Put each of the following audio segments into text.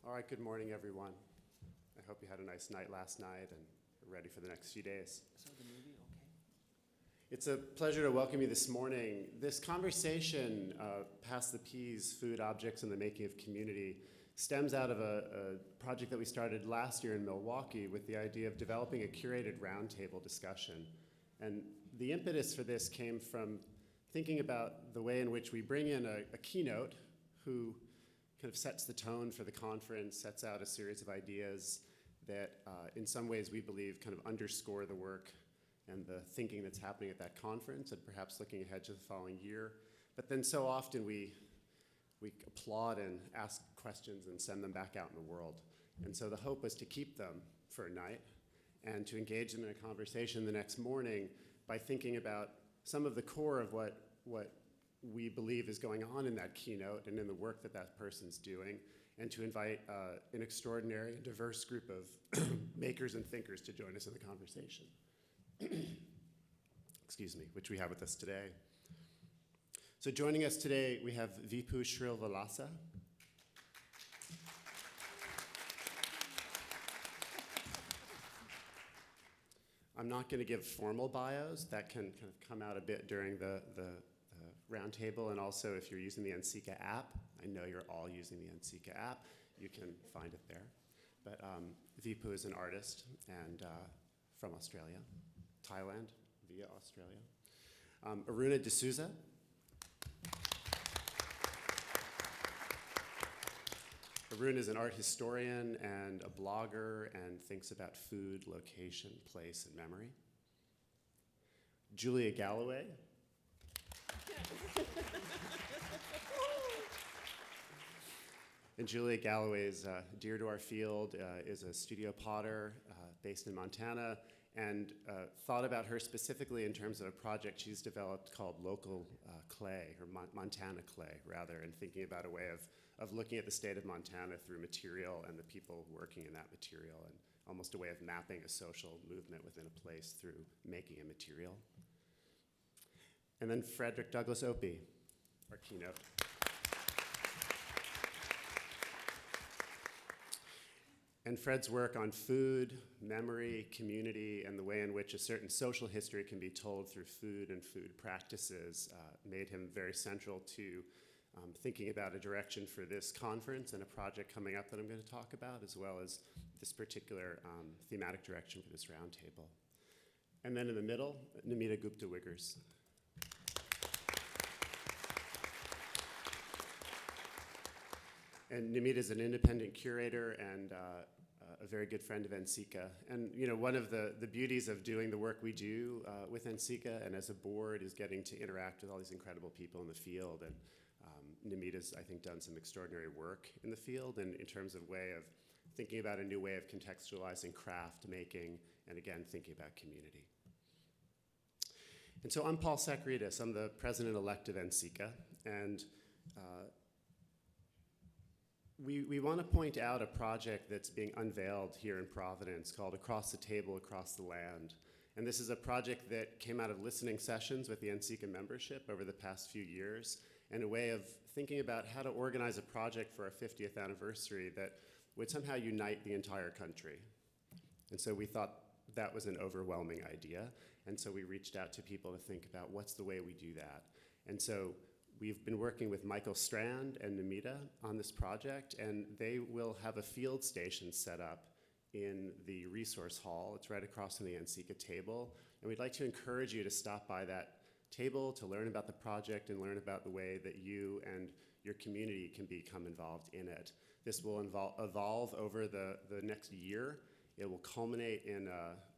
All right, good morning, everyone. I hope you had a nice night last night and are ready for the next few days. So the movie, okay. It's a pleasure to welcome you this morning. This conversation, Past the Peas, Food Objects and the Making of Community, stems out of a project that we started last year in Milwaukee with the idea of developing a curated roundtable discussion. And the impetus for this came from thinking about the way in which we bring in a keynote who kind of sets the tone for the conference, sets out a series of ideas that in some ways we believe kind of underscore the work and the thinking that's happening at that conference and perhaps looking ahead to the following year. But then so often we applaud and ask questions and send them back out in the world. And so the hope was to keep them for a night and to engage them in a conversation the next morning by thinking about some of the core of what we believe is going on in that keynote and in the work that that person's doing, and to invite an extraordinary and diverse group of makers and thinkers to join us in the conversation. Excuse me, which we have with us today. So joining us today, we have Vipu Srivalasa. I'm not going to give formal bios. That can kind of come out a bit during the roundtable, and also if you're using the NCCA app, I know you're all using the NCCA app, you can find it there. But Vipu is an artist and from Australia, Thailand via Australia. Aruna D'Souza. Arun is an art historian and a blogger and thinks about food, location, place, and memory. Julia Galloway. And Julia Galloway is dear to our field, is a studio potter based in Montana, and thought about her specifically in terms of a project she's developed called Local Clay, or Montana Clay, rather, and thinking about a way of looking at the state of Montana through material and the people working in that material, and almost a way of mapping a social movement within a place through making a material. And then Frederick Douglass Opie, our keynote. And Fred's work on food, memory, community, and the way in which a certain social history can be told through food and food practices made him very central to thinking about a direction for this conference and a project coming up that I'm going to talk about, as well as this particular thematic direction for this roundtable. And then in the middle, Namita Gupta-Wiggers. And Namita is an independent curator and a very good friend of NCCA. And you know, one of the beauties of doing the work we do with NCCA and as a board is getting to interact with all these incredible people in the field. And Namita's, I think, done some extraordinary work in the field and in terms of way of thinking about a new way of contextualizing craft making and again, thinking about community. And so I'm Paul Sakaritis. I'm the president-elect of NCCA. And we want to point out a project that's being unveiled here in Providence called Across the Table, Across the Land. And this is a project that came out of listening sessions with the NCCA membership over the past few years, and a way of thinking about how to organize a project for our 50th anniversary that would somehow unite the entire country. And so we thought that was an overwhelming idea. And so we reached out to people to think about what's the way we do that. And so we've been working with Michael Strand and Namita on this project, and they will have a field station set up in the resource hall. It's right across from the NCCA table, and we'd like to encourage you to stop by that table to learn about the project and learn about the way that you and your community can become involved in it. This will evolve over the next year. It will culminate in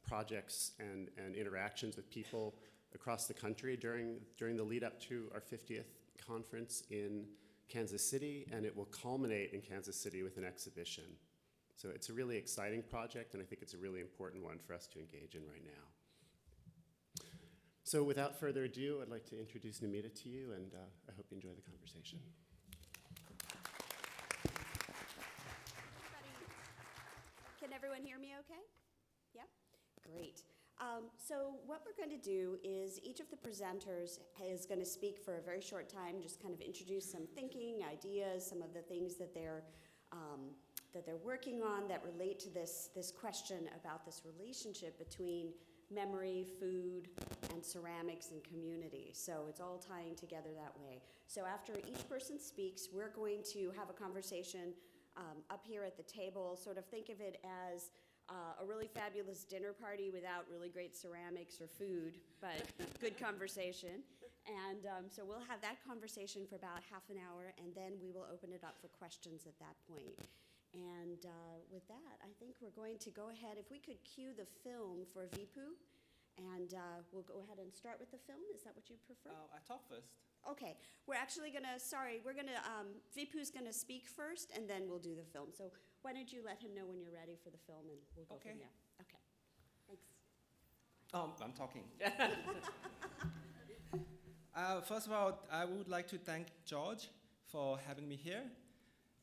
projects and interactions with people across the country during the lead up to our 50th conference in Kansas City, and it will culminate in Kansas City with an exhibition. So it's a really exciting project, and I think it's a really important one for us to engage in right now. So without further ado, I'd like to introduce Namita to you, and I hope you enjoy the conversation. Can everyone hear me okay? Yeah? Great. So what we're going to do is each of the presenters is going to speak for a very short time, just kind of introduce some thinking, ideas, some of the things that they're that they're working on that relate to this question about this relationship between memory, food, and ceramics and community. So it's all tying together that way. So after each person speaks, we're going to have a conversation up here at the table. Sort of think of it as a really fabulous dinner party without really great ceramics or food, but good conversation. And so we'll have that conversation for about half an hour, and then we will open it up for questions at that point. And with that, I think we're going to go ahead, if we could cue the film for Vipul, and we'll go ahead and start with the film. Is that what you prefer? I talk first. Okay, we're actually gonna, Vipul's gonna speak first, and then we'll do the film. So why don't you let him know when you're ready for the film, and we'll go from Okay. there. Okay, thanks. I'm talking. First of all, I would like to thank George for having me here,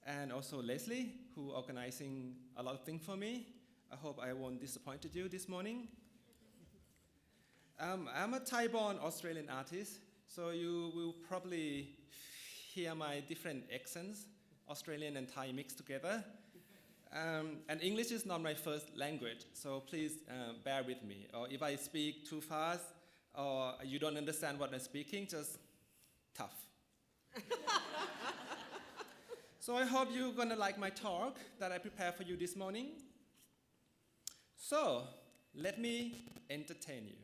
and also Leslie, who organizing a lot of things for me. I hope I won't disappoint you this morning. I'm a Thai-born Australian artist, so you will probably hear my different accents, Australian and Thai mixed together. And English is not my first language, so please bear with me. Or if I speak too fast, or you don't understand what I'm speaking, just tough. So I hope you're gonna like my talk that I prepared for you this morning. So let me entertain you.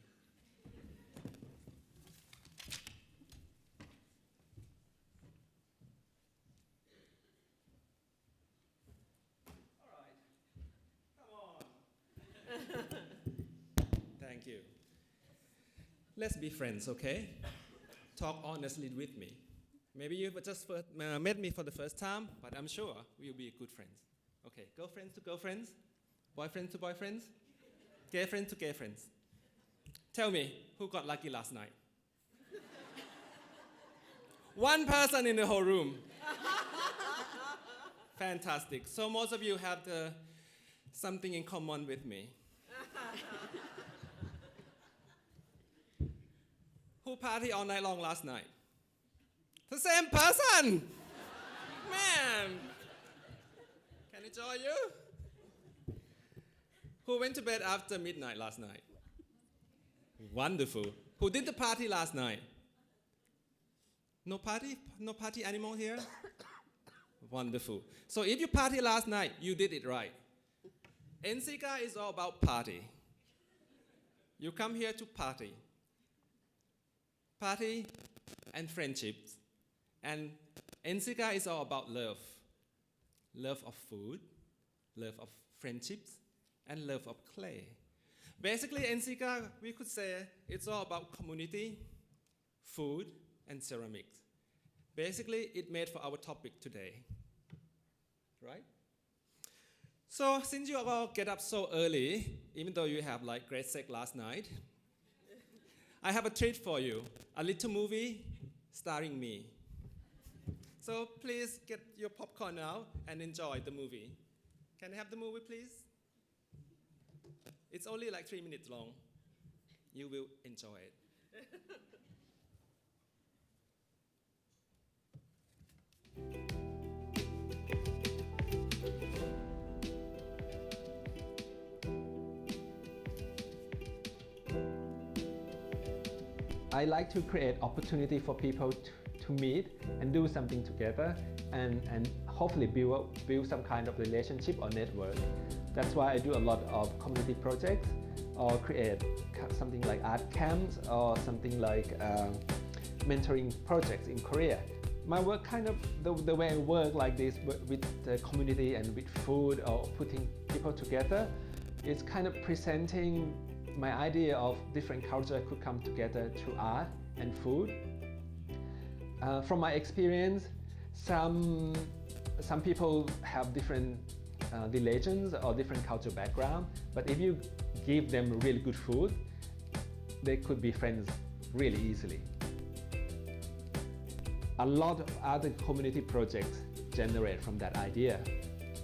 Thank you. Let's be friends, okay? Talk honestly with me. Maybe you just met me for the first time, but I'm sure we'll be good friends. Okay, girlfriends to girlfriends, boyfriends to boyfriends, gay friends to gay friends. Tell me, who got lucky last night? One person in the whole room. Fantastic. So most of you have something in common with me. Who partied all night long last night? The same person! Man! Can I join you? Who went to bed after midnight last night? Wonderful. Who did the party last night? No party? No party animal here? Wonderful. So if you party last night, you did it right. NCCA is all about party. You come here to party. Party and friendships. And NCCA is all about love. Love of food, love of friendships, and love of clay. Basically, NCCA, we could say it's all about community, food, and ceramics. Basically, it made for our topic today, right? So since you all get up so early, even though you have like great sex last night, I have a treat for you, a little movie starring me. So please get your popcorn now and enjoy the movie. Can I have the movie, please? It's only like 3 minutes long. You will enjoy it. I like to create opportunity for people to meet and do something together and hopefully build some kind of relationship or network. That's why I do a lot of community projects or create something like art camps or something like mentoring projects in Korea. My work kind of, the way I work like this with the community and with food or putting people together, is kind of presenting my idea of different cultures could come together through art and food. From my experience, some people have different religions or different cultural background, but if you give them really good food, they could be friends really easily. A lot of other community projects generate from that idea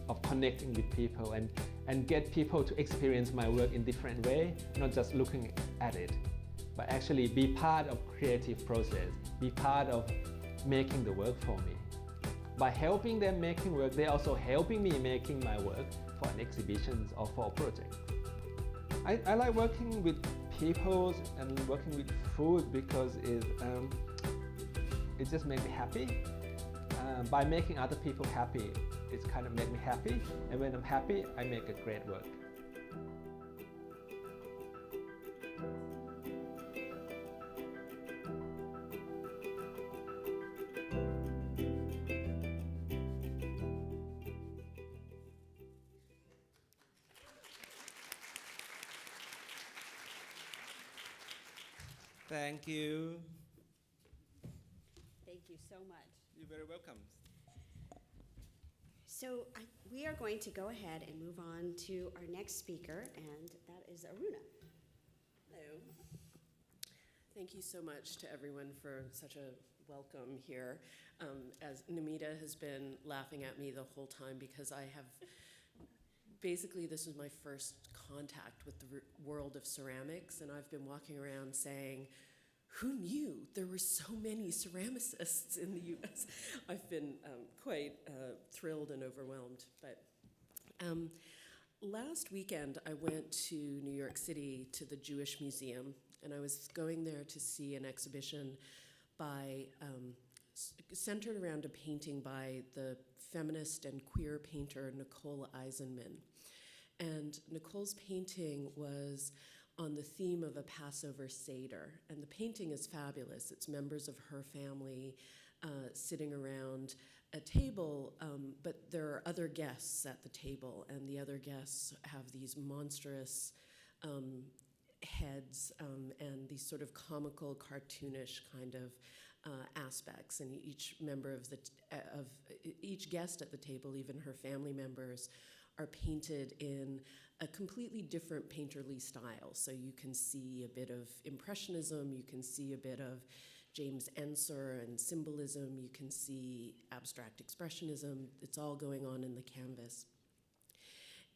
of connecting with people and get people to experience my work in different way, not just looking at it, but actually be part of creative process, be part of making the work for me. by helping them making work, they're also helping me making my work for an exhibition or for a project. I like working with people and working with food because it just makes me happy. By making other people happy, it's kind of make me happy, and when I'm happy, I make a great work. Thank you. Thank you so much. You're very welcome. So we are going to go ahead and move on to our next speaker, and that is Aruna. Hello. Thank you so much to everyone for such a welcome here. As Namita has been laughing at me the whole time because I have, basically this was my first contact with the world of ceramics, and I've been walking around saying, who knew there were so many ceramicists in the US? I've been quite thrilled and overwhelmed. But last weekend, I went to New York City to the Jewish Museum, and I was going there to see an exhibition by, centered around a painting by the feminist and queer painter Nicole Eisenman. And Nicole's painting was on the theme of a Passover Seder. And the painting is fabulous. It's members of her family sitting around a table, but there are other guests at the table, and the other guests have these monstrous heads and these sort of comical, cartoonish kind of aspects. And each member of each guest at the table, even her family members, are painted in a completely different painterly style. So you can see a bit of Impressionism, you can see a bit of James Ensor and symbolism, you can see abstract expressionism. It's all going on in the canvas.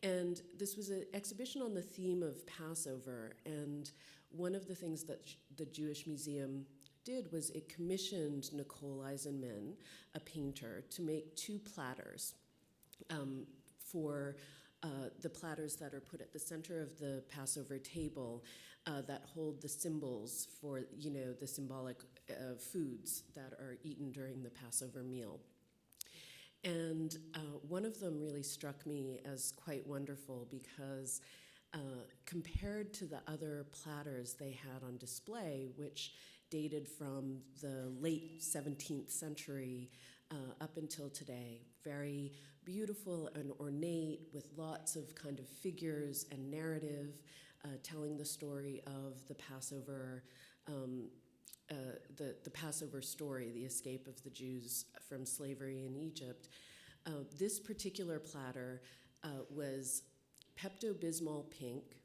And this was an exhibition on the theme of Passover, and one of the things that the Jewish Museum did was it commissioned Nicole Eisenman, a painter, to make two platters for the platters that are put at the center of the Passover table that hold the symbols for, the symbolic foods that are eaten during the Passover meal. And one of them really struck me as quite wonderful because compared to the other platters they had on display, which dated from the late 17th century up until today, very beautiful and ornate with lots of kind of figures and narrative telling the story of the Passover, the Passover story, the escape of the Jews from slavery in Egypt. This particular platter was Pepto-Bismol pink,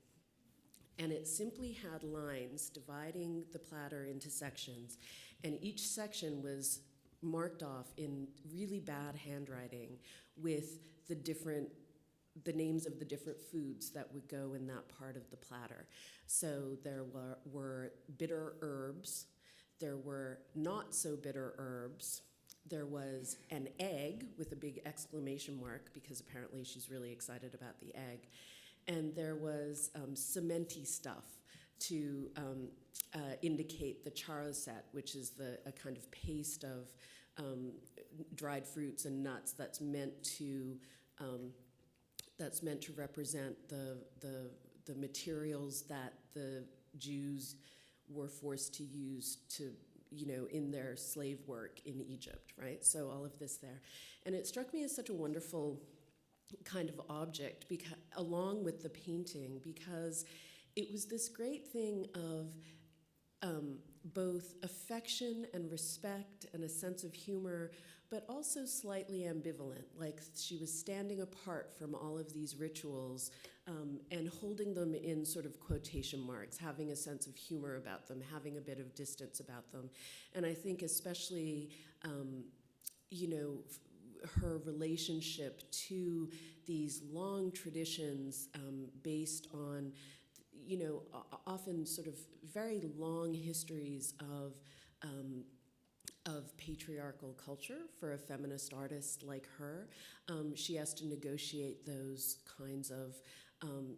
and it simply had lines dividing the platter into sections, and each section was marked off in really bad handwriting with the names of the different foods that would go in that part of the platter. So there were bitter herbs, there were not so bitter herbs, there was an egg with a big exclamation mark because apparently she's really excited about the egg, and there was cementy stuff to indicate the charoset, which is a kind of paste of dried fruits and nuts that's meant to represent the materials that the Jews were forced to use to, in their slave work in Egypt, right? So all of this there. And it struck me as such a wonderful kind of object along with the painting, because it was this great thing of both affection and respect and a sense of humor, but also slightly ambivalent, like she was standing apart from all of these rituals and holding them in sort of quotation marks, having a sense of humor about them, having a bit of distance about them. And I think especially, her relationship to these long traditions based on often sort of very long histories of patriarchal culture for a feminist artist like her. She has to negotiate those kinds of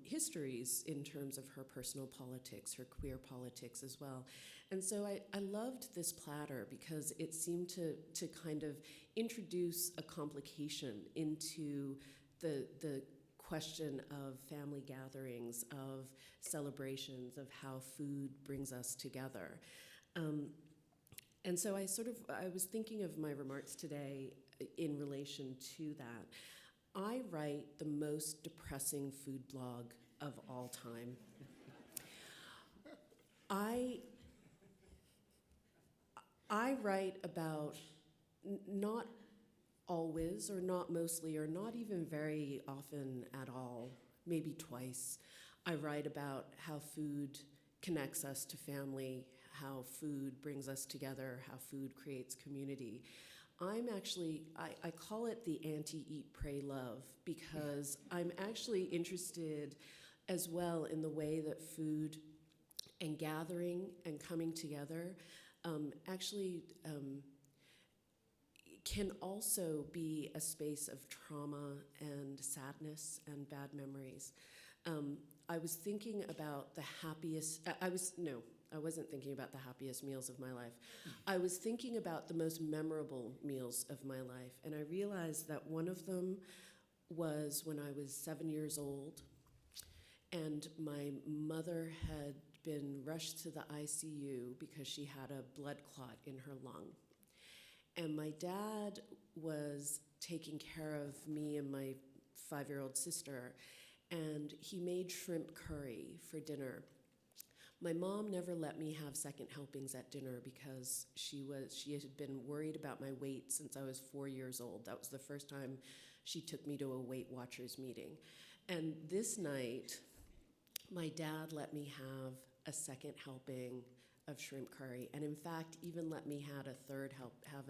histories in terms of her personal politics, her queer politics as well. And so I loved this platter because it seemed to kind of introduce a complication into the question of family gatherings, of celebrations, of how food brings us together. And so I was thinking of my remarks today in relation to that. I write the most depressing food blog of all time. I write about not always, or not mostly, or not even very often at all, maybe twice. I write about how food connects us to family, how food brings us together, how food creates community. I call it the anti-eat, pray, love, because I'm actually interested as well in the way that food and gathering and coming together can also be a space of trauma and sadness and bad memories. I was thinking about the happiest, I wasn't thinking about the happiest meals of my life. I was thinking about the most memorable meals of my life, and I realized that one of them was when I was 7 years old, and my mother had been rushed to the ICU because she had a blood clot in her lung. And my dad was taking care of me and my 5-year-old sister, and he made shrimp curry for dinner. My mom never let me have second helpings at dinner because she had been worried about my weight since I was 4 years old. That was the first time she took me to a Weight Watchers meeting. And this night, my dad let me have a second helping of shrimp curry, and in fact, even let me have a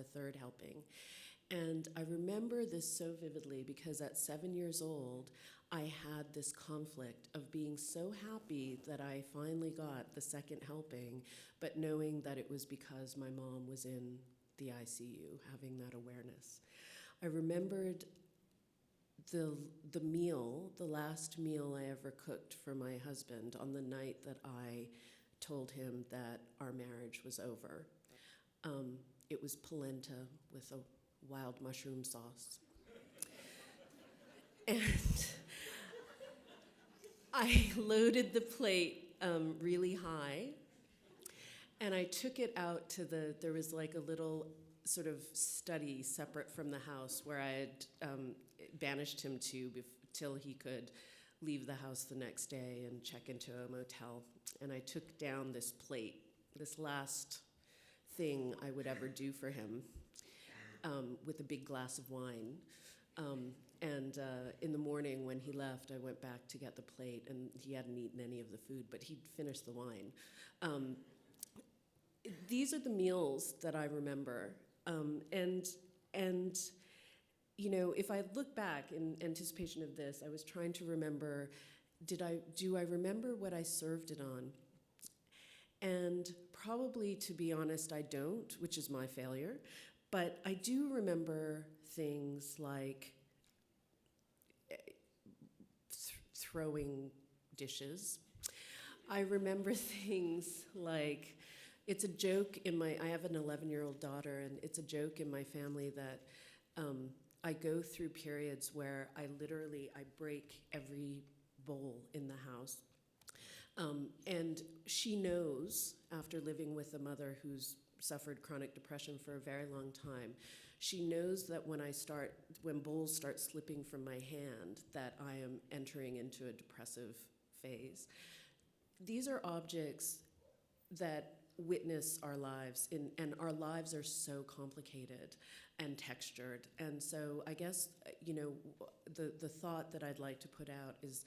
third helping. And I remember this so vividly because at 7 years old, I had this conflict of being so happy that I finally got the second helping, but knowing that it was because my mom was in the ICU, having that awareness. I remembered the last meal I ever cooked for my husband on the night that I told him that our marriage was over. It was polenta with a wild mushroom sauce. And I loaded the plate really high, and I took it out to there was like a little sort of study separate from the house where I had banished him to till he could leave the house the next day and check into a motel. And I took down this plate, this last thing I would ever do for him, with a big glass of wine. And in the morning when he left, I went back to get the plate, and he hadn't eaten any of the food, but he'd finished the wine. These are the meals that I remember. And you know, if I look back in anticipation of this, I was trying to remember, do I remember what I served it on? And probably, to be honest, I don't, which is my failure. But I do remember things like throwing dishes. I remember things like, it's a joke I have an 11-year-old daughter, and it's a joke in my family that I go through periods where I break every bowl in the house. And she knows, after living with a mother who's suffered chronic depression for a very long time, she knows that when bowls start slipping from my hand, that I am entering into a depressive phase. These are objects that witness our lives, and our lives are so complicated and textured. And so I guess, you know, the thought that I'd like to put out is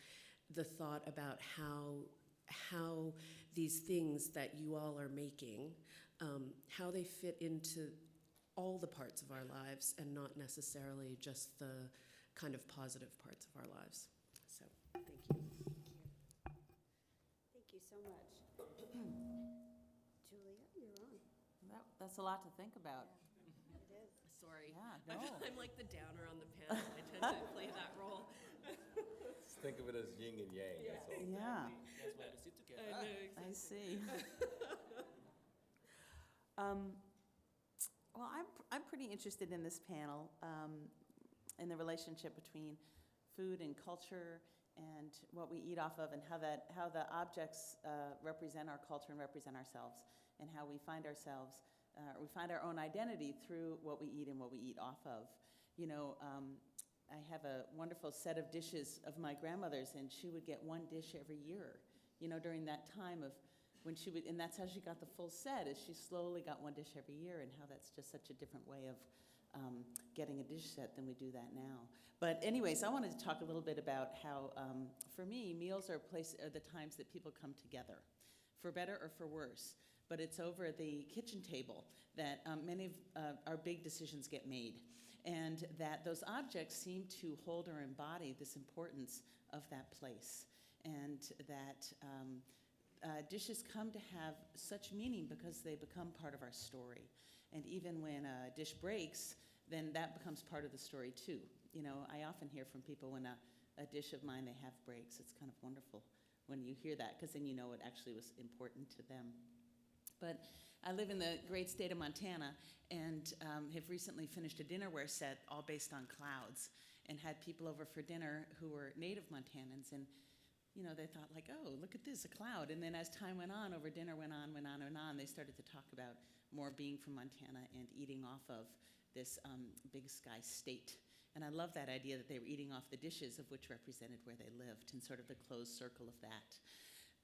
the thought about how these things that you all are making, how they fit into all the parts of our lives and not necessarily just the kind of positive parts of our lives. So, thank you. Thank you so much. Julia, you're on. That's a lot to think about. It is. Sorry. Yeah, no. I'm like the downer on the panel. I tend to play that role. Just think of it as yin and yang, that's all. Yeah, That's why we sit I together. know, exactly. I see. Well, I'm pretty interested in this panel, in the relationship between food and culture and what we eat off of, and how the objects represent our culture and represent ourselves, and how we find ourselves, we find our own identity through what we eat and what we eat off of. You know, I have a wonderful set of dishes of my grandmother's, and she would get one dish every year, you know, during that time of when she would, and that's how she got the full set, is she slowly got one dish every year, and how that's just such a different way of getting a dish set than we do that now. But anyways, I wanted to talk a little bit about how, for me, meals are the times that people come together, for better or for worse. But it's over the kitchen table that many of our big decisions get made, and that those objects seem to hold or embody this importance of that place, and that dishes come to have such meaning because they become part of our story. And even when a dish breaks, then that becomes part of the story too. You know, I often hear from people when a dish of mine they have breaks. It's kind of wonderful when you hear that, because then you know it actually was important to them. But I live in the great state of Montana, and have recently finished a dinnerware set all based on clouds, and had people over for dinner who were native Montanans, and you know, they thought like, oh, look at this, a cloud. And then as time went on, over dinner went on, they started to talk about more being from Montana and eating off of this big sky state. And I love that idea that they were eating off the dishes of which represented where they lived, and sort of the closed circle of that.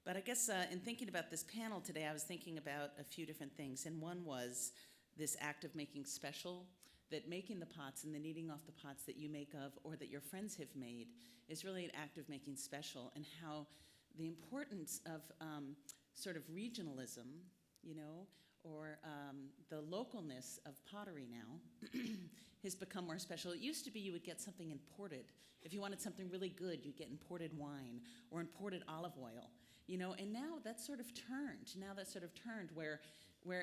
But I guess in thinking about this panel today, I was thinking about a few different things. And one was this act of making special, that making the pots and then eating off the pots that you make of or that your friends have made is really an act of making special, and how the importance of sort of regionalism, you know, or the localness of pottery now has become more special. It used to be you would get something imported. If you wanted something really good, you'd get imported wine or imported olive oil, you know, and now that's sort of turned. Where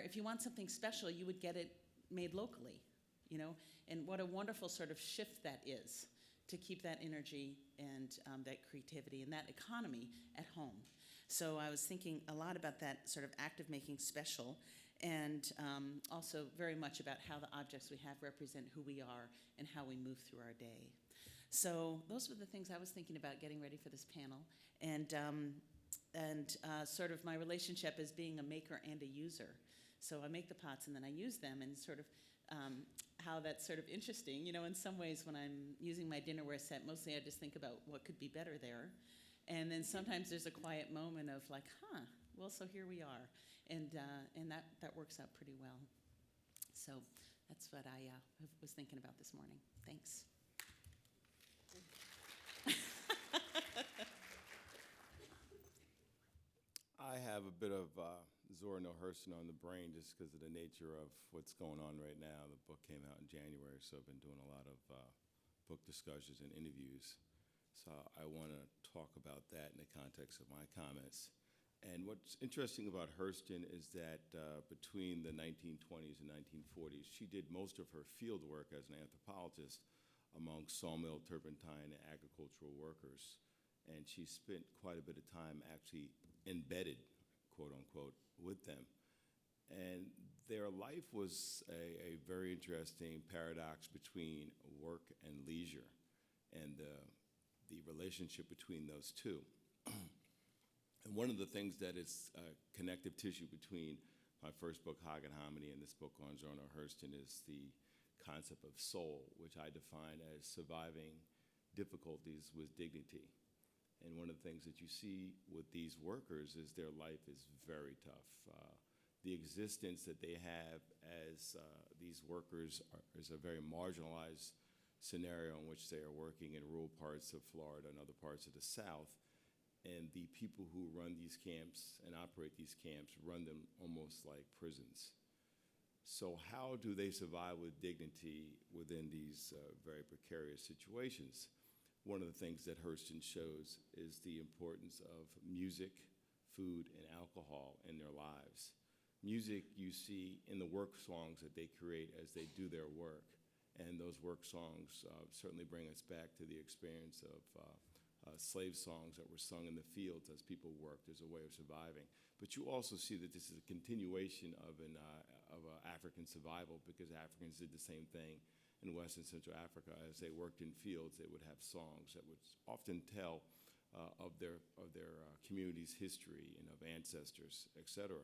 if you want something special, you would get it made locally, you know, and what a wonderful sort of shift that is, to keep that energy and that creativity and that economy at home. So I was thinking a lot about that sort of act of making special, and also very much about how the objects we have represent who we are and how we move through our day. So those were the things I was thinking about getting ready for this panel, and sort of my relationship as being a maker and a user. So I make the pots and then I use them, and sort of how that's sort of interesting. You know, in some ways when I'm using my dinnerware set, mostly I just think about what could be better there. And then sometimes there's a quiet moment of like, well, so here we are. And that works out pretty well. So that's what I was thinking about this morning. Thanks. I have a bit of Zora Neale Hurston on the brain just because of the nature of what's going on right now. The book came out in January, so I've been doing a lot of book discussions and interviews. So I want to talk about that in the context of my comments. And what's interesting about Hurston is that between the 1920s and 1940s, she did most of her field work as an anthropologist among sawmill, turpentine, and agricultural workers. And she spent quite a bit of time actually embedded, quote unquote, with them. And their life was a very interesting paradox between work and leisure, and the relationship between those two. And one of the things that is connective tissue between my first book, Hog and Hominy, and this book on Zora Neale Hurston is the concept of soul, which I define as surviving difficulties with dignity. And one of the things that you see with these workers is their life is very tough. The existence that they have as these workers is a very marginalized scenario in which they are working in rural parts of Florida and other parts of the South. And the people who run these camps and operate these camps run them almost like prisons. So how do they survive with dignity within these very precarious situations? One of the things that Hurston shows is the importance of music, food, and alcohol in their lives. Music you see in the work songs that they create as they do their work. And those work songs certainly bring us back to the experience of slave songs that were sung in the fields as people worked as a way of surviving. But you also see that this is a continuation of African survival, because Africans did the same thing in West and Central Africa. As they worked in fields, they would have songs that would often tell of their community's history and of ancestors, etc.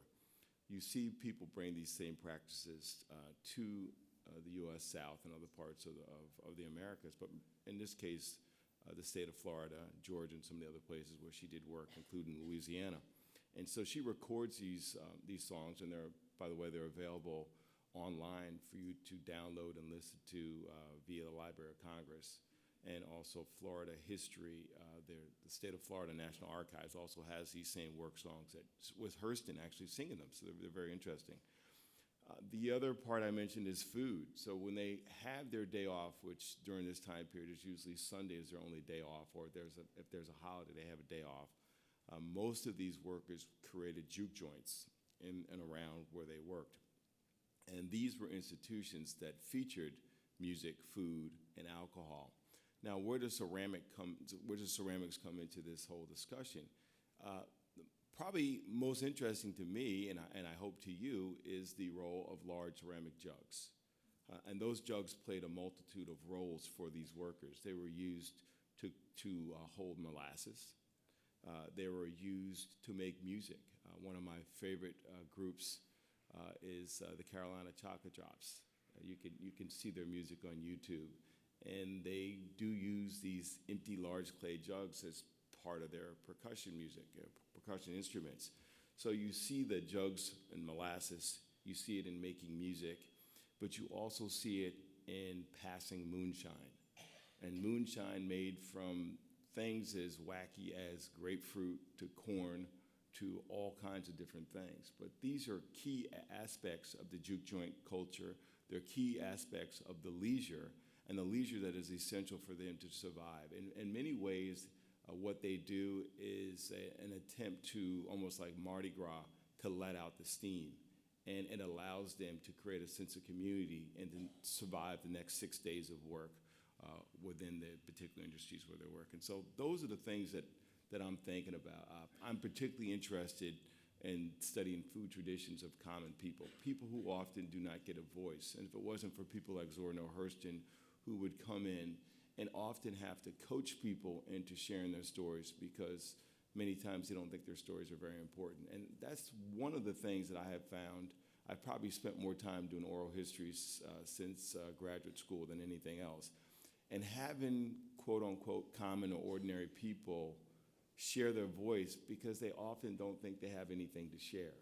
You see people bring these same practices to the U.S. South and other parts of the Americas, but in this case, the state of Florida, Georgia, and some of the other places where she did work, including Louisiana. And so she records these songs, and by the way, they're available online for you to download and listen to via the Library of Congress. And also Florida History, the state of Florida National Archives also has these same work songs with Hurston actually singing them, so they're very interesting. The other part I mentioned is food. So when they have their day off, which during this time period is usually Sunday is their only day off, or if there's a holiday, they have a day off. Most of these workers created juke joints in and around where they worked. And these were institutions that featured music, food, and alcohol. Now, where does ceramics come into this whole discussion? Probably most interesting to me, and I hope to you, is the role of large ceramic jugs. And those jugs played a multitude of roles for these workers. They were used to hold molasses. They were used to make music. One of my favorite groups is the Carolina Chocolate Drops. You can see their music on YouTube. And they do use these empty large clay jugs as part of their percussion music, percussion instruments. So you see the jugs and molasses, you see it in making music, but you also see it in passing moonshine. And moonshine made from things as wacky as grapefruit to corn to all kinds of different things. But these are key aspects of the juke joint culture. They're key aspects of the leisure, and the leisure that is essential for them to survive. In many ways, what they do is an attempt to, almost like Mardi Gras, to let out the steam. And it allows them to create a sense of community and to survive the next 6 days of work within the particular industries where they're working. So those are the things that I'm thinking about. I'm particularly interested in studying food traditions of common people who often do not get a voice. And if it wasn't for people like Zora Neale Hurston, who would come in and often have to coach people into sharing their stories, because many times they don't think their stories are very important. And that's one of the things that I have found. I've probably spent more time doing oral histories since graduate school than anything else. And having, quote unquote, common or ordinary people share their voice, because they often don't think they have anything to share.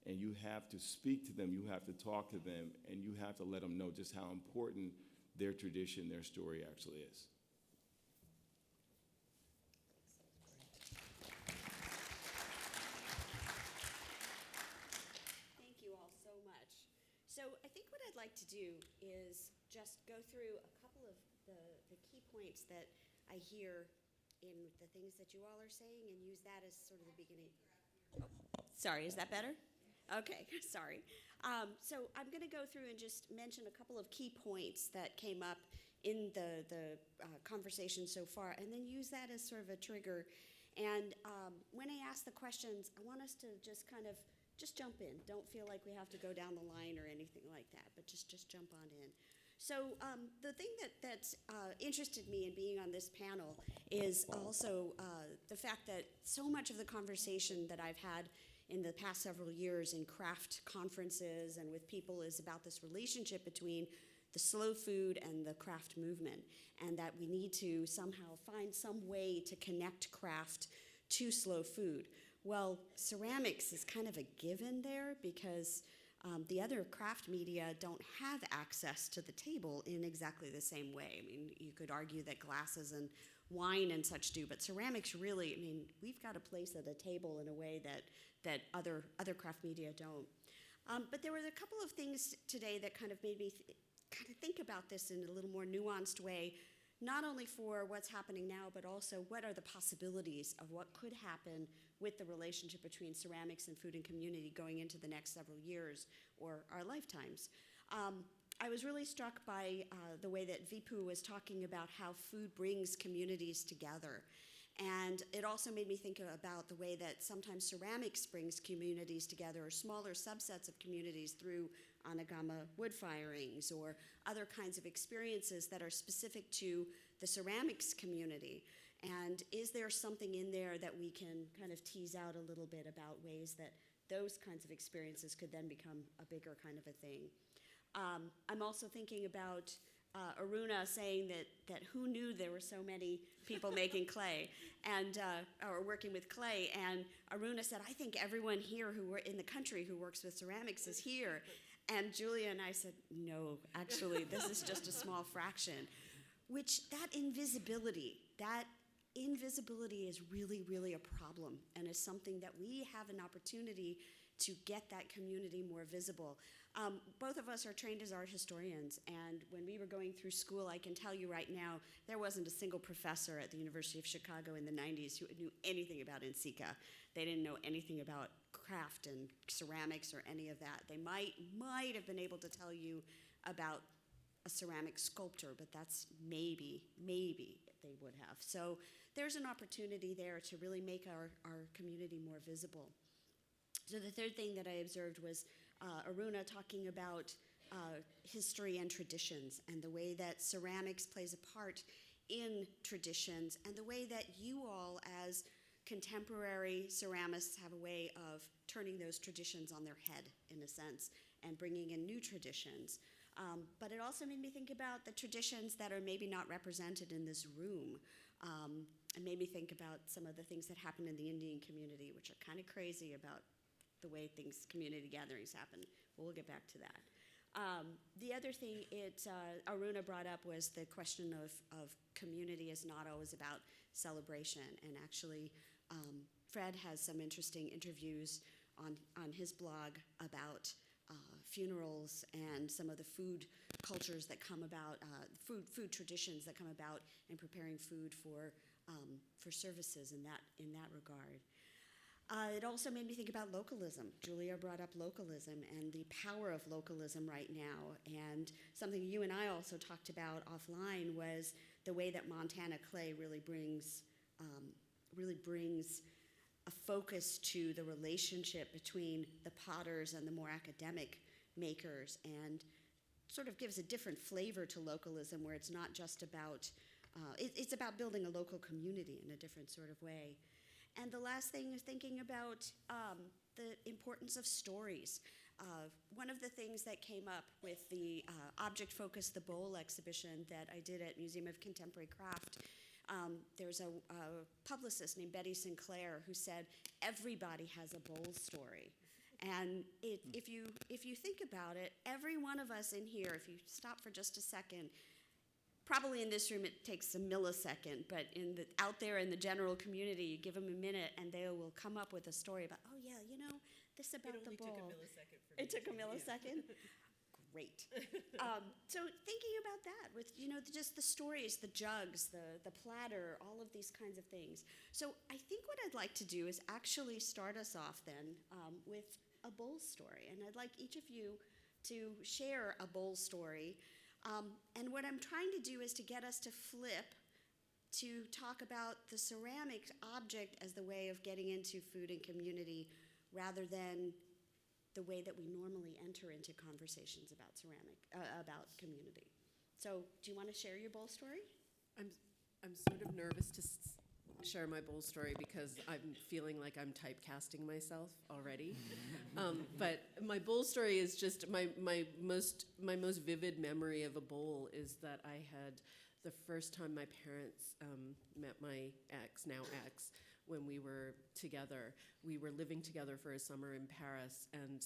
And you have to speak to them, you have to talk to them, and you have to let them know just how important their tradition, their story actually is. Thank you all so much. So I think what I'd like to do is just go through a couple of the key points that I hear in the things that you all are saying, and use that as sort of the beginning. Oh, sorry, is that better? Okay, sorry. So I'm going to go through and just mention a couple of key points that came up in the conversation so far, and then use that as sort of a trigger. And when I ask the questions, I want us to just kind of just jump in. Don't feel like we have to go down the line or anything like that, but just jump on in. So the thing that's interested me in being on this panel is also the fact that so much of the conversation that I've had in the past several years in craft conferences and with people is about this relationship between the slow food and the craft movement, and that we need to somehow find some way to connect craft to slow food. Well, ceramics is kind of a given there, because the other craft media don't have access to the table in exactly the same way. I mean, you could argue that glasses and wine and such do, but ceramics really, I mean, we've got a place at a table in a way that other craft media don't. But there were a couple of things today that kind of made me kind of think about this in a little more nuanced way, not only for what's happening now, but also what are the possibilities of what could happen with the relationship between ceramics and food and community going into the next several years or our lifetimes. I was really struck by the way that Vipu was talking about how food brings communities together. And it also made me think about the way that sometimes ceramics brings communities together, or smaller subsets of communities through anagama wood firings or other kinds of experiences that are specific to the ceramics community. And is there something in there that we can kind of tease out a little bit about ways that those kinds of experiences could then become a bigger kind of a thing? I'm also thinking about Aruna saying that who knew there were so many people making clay and or working with clay, and Aruna said, I think everyone here who in the country who works with ceramics is here. And Julia and I said, no, actually, this is just a small fraction. Which that invisibility is really, really a problem, and is something that we have an opportunity to get that community more visible. Both of us are trained as art historians, and when we were going through school, I can tell you right now, there wasn't a single professor at the University of Chicago in the 90s who knew anything about NCCA. They didn't know anything about craft and ceramics or any of that. They might have been able to tell you about a ceramic sculptor, but that's maybe they would have. So there's an opportunity there to really make our community more visible. So the third thing that I observed was Aruna talking about history and traditions, and the way that ceramics plays a part in traditions, and the way that you all as contemporary ceramists have a way of turning those traditions on their head, in a sense, and bringing in new traditions. But it also made me think about the traditions that are maybe not represented in this room. It made me think about some of the things that happen in the Indian community, which are kind of crazy about the way community gatherings happen. We'll get back to that. The other thing Aruna brought up was the question of community is not always about celebration. And actually, Fred has some interesting interviews on his blog about funerals and some of the food cultures that come about, food traditions that come about in preparing food for services in that regard. It also made me think about localism. Julia brought up localism and the power of localism right now. And something you and I also talked about offline was the way that Montana clay really brings a focus to the relationship between the potters and the more academic makers, and sort of gives a different flavor to localism, where it's not just about, it's about building a local community in a different sort of way. And the last thing is thinking about the importance of stories. One of the things that came up with the Object Focus the Bowl exhibition that I did at Museum of Contemporary Craft, there's a publicist named Betty Sinclair who said, everybody has a bowl story. And if you think about it, every one of us in here, if you stop for just a second, probably in this room it takes a millisecond, but out there in the general community, you give them a minute and they will come up with a story about, oh yeah, you know, this about the bowl. It only took a millisecond for me. It took a millisecond? Yeah. Great. So thinking about that with, you know, just the stories, the jugs, the platter, all of these kinds of things. So I think what I'd like to do is actually start us off then with a bowl story. And I'd like each of you to share a bowl story. And what I'm trying to do is to get us to flip to talk about the ceramic object as the way of getting into food and community, rather than the way that we normally enter into conversations about about community. So do you want to share your bowl story? I'm sort of nervous to share my bowl story because I'm feeling like I'm typecasting myself already. But my bowl story is just my most vivid memory of a bowl is that I had the first time my parents met my now ex, when we were together. We were living together for a summer in Paris, and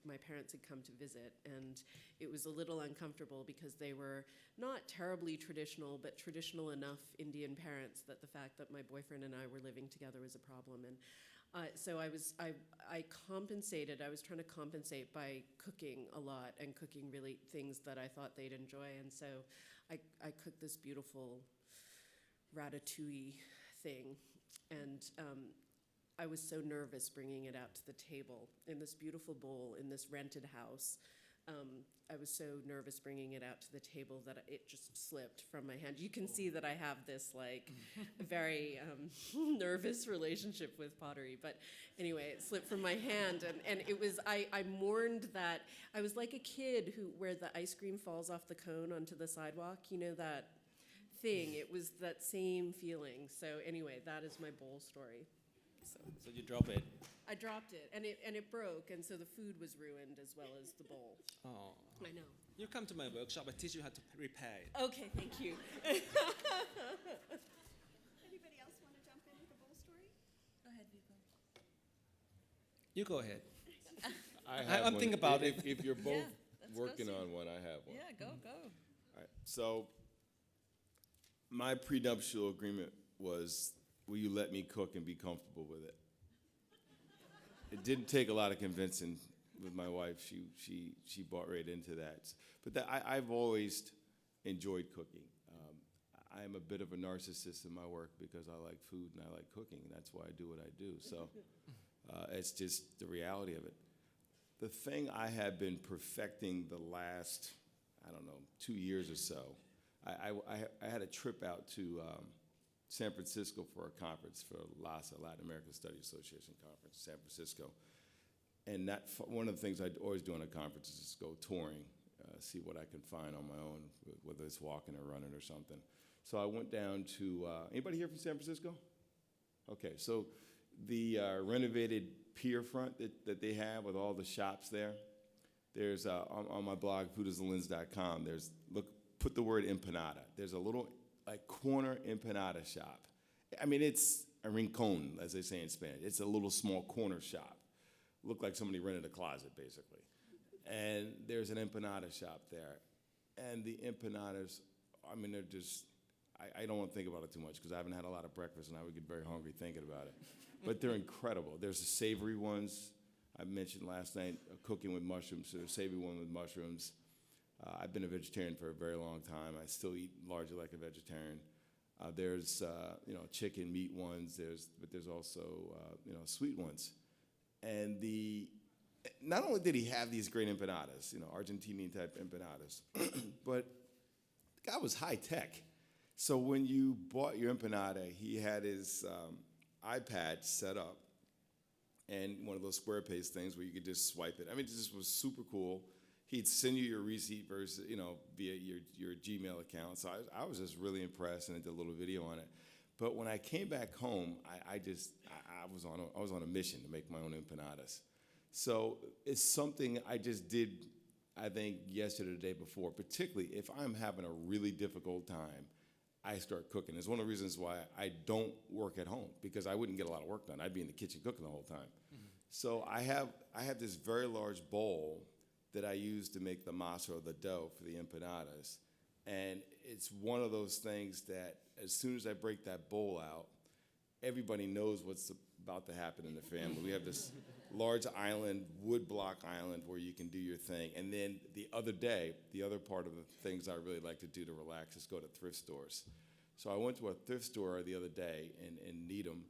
my parents had come to visit, and it was a little uncomfortable because they were not terribly traditional, but traditional enough Indian parents that the fact that my boyfriend and I were living together was a problem. And So I was trying to compensate by cooking a lot and cooking really things that I thought they'd enjoy. And so I cooked this beautiful ratatouille thing. And I was so nervous bringing it out to the table in this beautiful bowl in this rented house. I was so nervous bringing it out to the table that it just slipped from my hand. You can see that I have this like very nervous relationship with pottery. But anyway, it slipped from my hand, and it was I mourned that. I was like a kid where the ice cream falls off the cone onto the sidewalk. You know that thing. It was that same feeling. So anyway, that is my bowl story. So you drop it. I dropped it, and it broke, and so the food was ruined as well as the bowl. Oh. I know. You come to my workshop, I teach you how to repair it. Okay, thank you. Anybody else want to jump in with a bowl story? Go ahead, Vico. You go ahead. I'm thinking about it. If you're both Yeah, let's go working see. on one, I have one. Yeah, go. All right. So my prenuptial agreement was, will you let me cook and be comfortable with it? It didn't take a lot of convincing with my wife. She bought right into that. But I've always enjoyed cooking. I am a bit of a narcissist in my work because I like food and I like cooking, and that's why I do what I do. So it's just the reality of it. The thing I have been perfecting the last, 2 years or so, I had a trip out to San Francisco for a conference for LASA, Latin American Studies Association conference, San Francisco. And one of the things I always do on a conference is just go touring, see what I can find on my own, whether it's walking or running or something. So I went down to, anybody here from San Francisco? Okay, so the renovated pier front that they have with all the shops there, there's, on my blog, foodisthelens.com, put the word empanada. There's a little corner empanada shop. I mean, it's a rincon, as they say in Spanish. It's a little small corner shop. Looked like somebody rented a closet, basically. And there's an empanada shop there. And the empanadas, I mean, they're just, I don't want to think about it too much because I haven't had a lot of breakfast and I would get very hungry thinking about it. But they're incredible. There's the savory ones I mentioned last night, cooking with mushrooms. So there's a savory one with mushrooms. I've been a vegetarian for a very long time. I still eat largely like a vegetarian. There's chicken, meat ones. But there's also sweet ones. And not only did he have these great empanadas, Argentinian type empanadas, but the guy was high tech. So when you bought your empanada, he had his iPad set up and one of those square page things where you could just swipe it. I mean, it just was super cool. He'd send you your receipt via your Gmail account. So I was just really impressed, and I did a little video on it. But when I came back home, I was on a mission to make my own empanadas. So it's something I just did, I think, yesterday or the day before. Particularly if I'm having a really difficult time, I start cooking. It's one of the reasons why I don't work at home, because I wouldn't get a lot of work done. I'd be in the kitchen cooking the whole time. Mm-hmm. So I have this very large bowl that I use to make the masa or the dough for the empanadas. And it's one of those things that as soon as I break that bowl out, everybody knows what's about to happen in the family. We have this large island, wood block island, where you can do your thing. And then the other part of the things I really like to do to relax is go to thrift stores. So I went to a thrift store the other day in Needham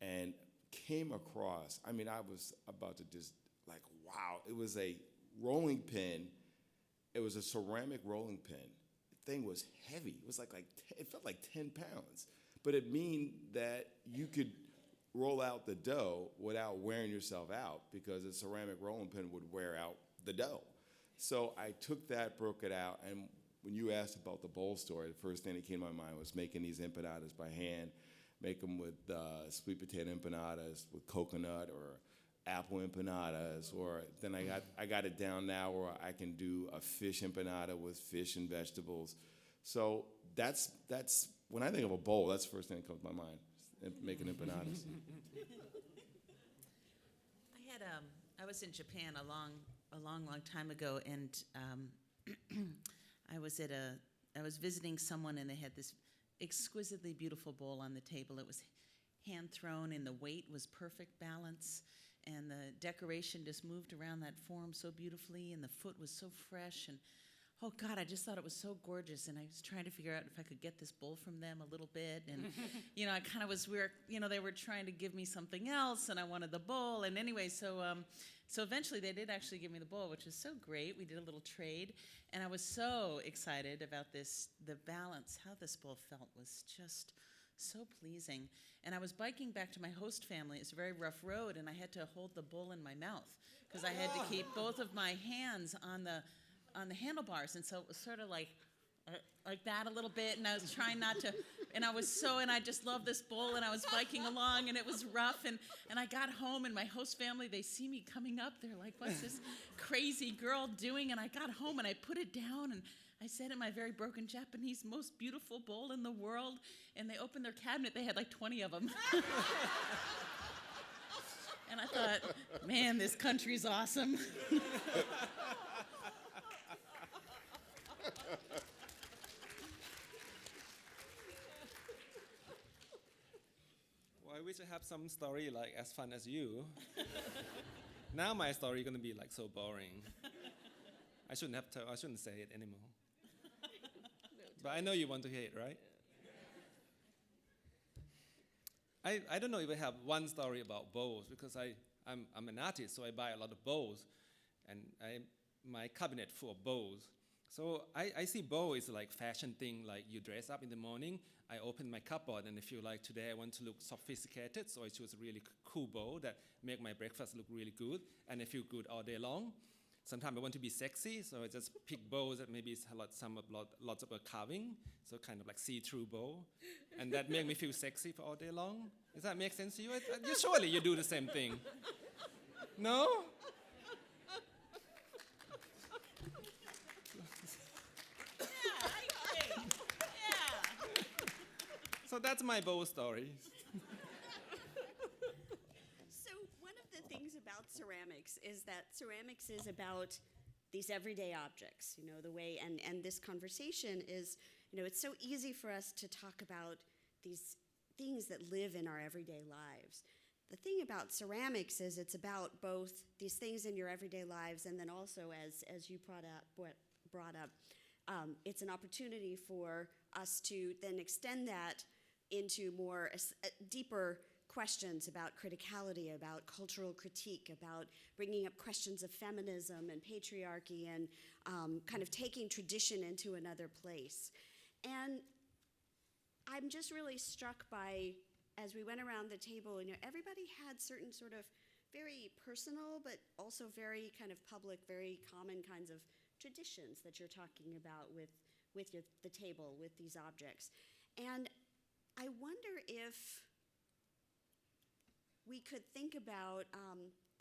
and came across, I mean, I was about to just like, wow, it was a rolling pin. It was a ceramic rolling pin. The thing was heavy. It was it felt like 10 pounds. But it mean that you could roll out the dough without wearing yourself out, because a ceramic rolling pin would wear out the dough. So I took that, broke it out, and when you asked about the bowl story, the first thing that came to my mind was making these empanadas by hand, make them with sweet potato empanadas with coconut or apple empanadas, or then I got it down now where I can do a fish empanada with fish and vegetables. So that's when I think of a bowl, that's the first thing that comes to my mind, making empanadas. I was in Japan a long time ago, and I was visiting someone, and they had this exquisitely beautiful bowl on the table. It was hand thrown, and the weight was perfect balance, and the decoration just moved around that form so beautifully, and the foot was so fresh, and oh God, I just thought it was so gorgeous, and I was trying to figure out if I could get this bowl from them a little bit, and I kind of was weird, they were trying to give me something else, and I wanted the bowl, and anyway, so eventually they did actually give me the bowl, which was so great. We did a little trade, and I was so excited about this. The balance, how this bowl felt was just so pleasing. And I was biking back to my host family. It's a very rough road, and I had to hold the bowl in my mouth because I had to keep both of my hands on the handlebars, and so it was sort of like that a little bit, and I was trying not to, and I just loved this bowl, and I was biking along, and it was rough, and I got home, and my host family, they see me coming up, they're like, what's this crazy girl doing? And I got home, and I put it down, and I said in my very broken Japanese, most beautiful bowl in the world, and they opened their cabinet, they had like 20 of them. And I thought, man, this country's awesome. Well, I wish I have some story like as fun as you. Now my story is gonna be like so boring. I shouldn't say it anymore. But I know you want to hear it, right? I don't know if I have one story about bowls because I'm an artist, so I buy a lot of bowls, and my cabinet full of bowls. So I see bowl is like fashion thing, like you dress up in the morning. I open my cupboard, and I feel like today I want to look sophisticated, so I choose a really cool bowl that make my breakfast look really good, and I feel good all day long. Sometimes I want to be sexy, so I just pick bowls that maybe lots of carving, so kind of like see-through bowl, and that make me feel sexy for all day long. Does that make sense to you? Surely you do the same thing. No? So that's my bowl story. So one of the things about ceramics is that ceramics is about these everyday objects, the way, and this conversation is, it's so easy for us to talk about these things that live in our everyday lives. The thing about ceramics is it's about both these things in your everyday lives, and then also, as you brought up, it's an opportunity for us to then extend that into more deeper questions about criticality, about cultural critique, about bringing up questions of feminism and patriarchy, and kind of taking tradition into another place. And I'm just really struck by, as we went around the table, everybody had certain sort of very personal, but also very kind of public, very common kinds of traditions that you're talking about with the table, with these objects. And I wonder if we could think about,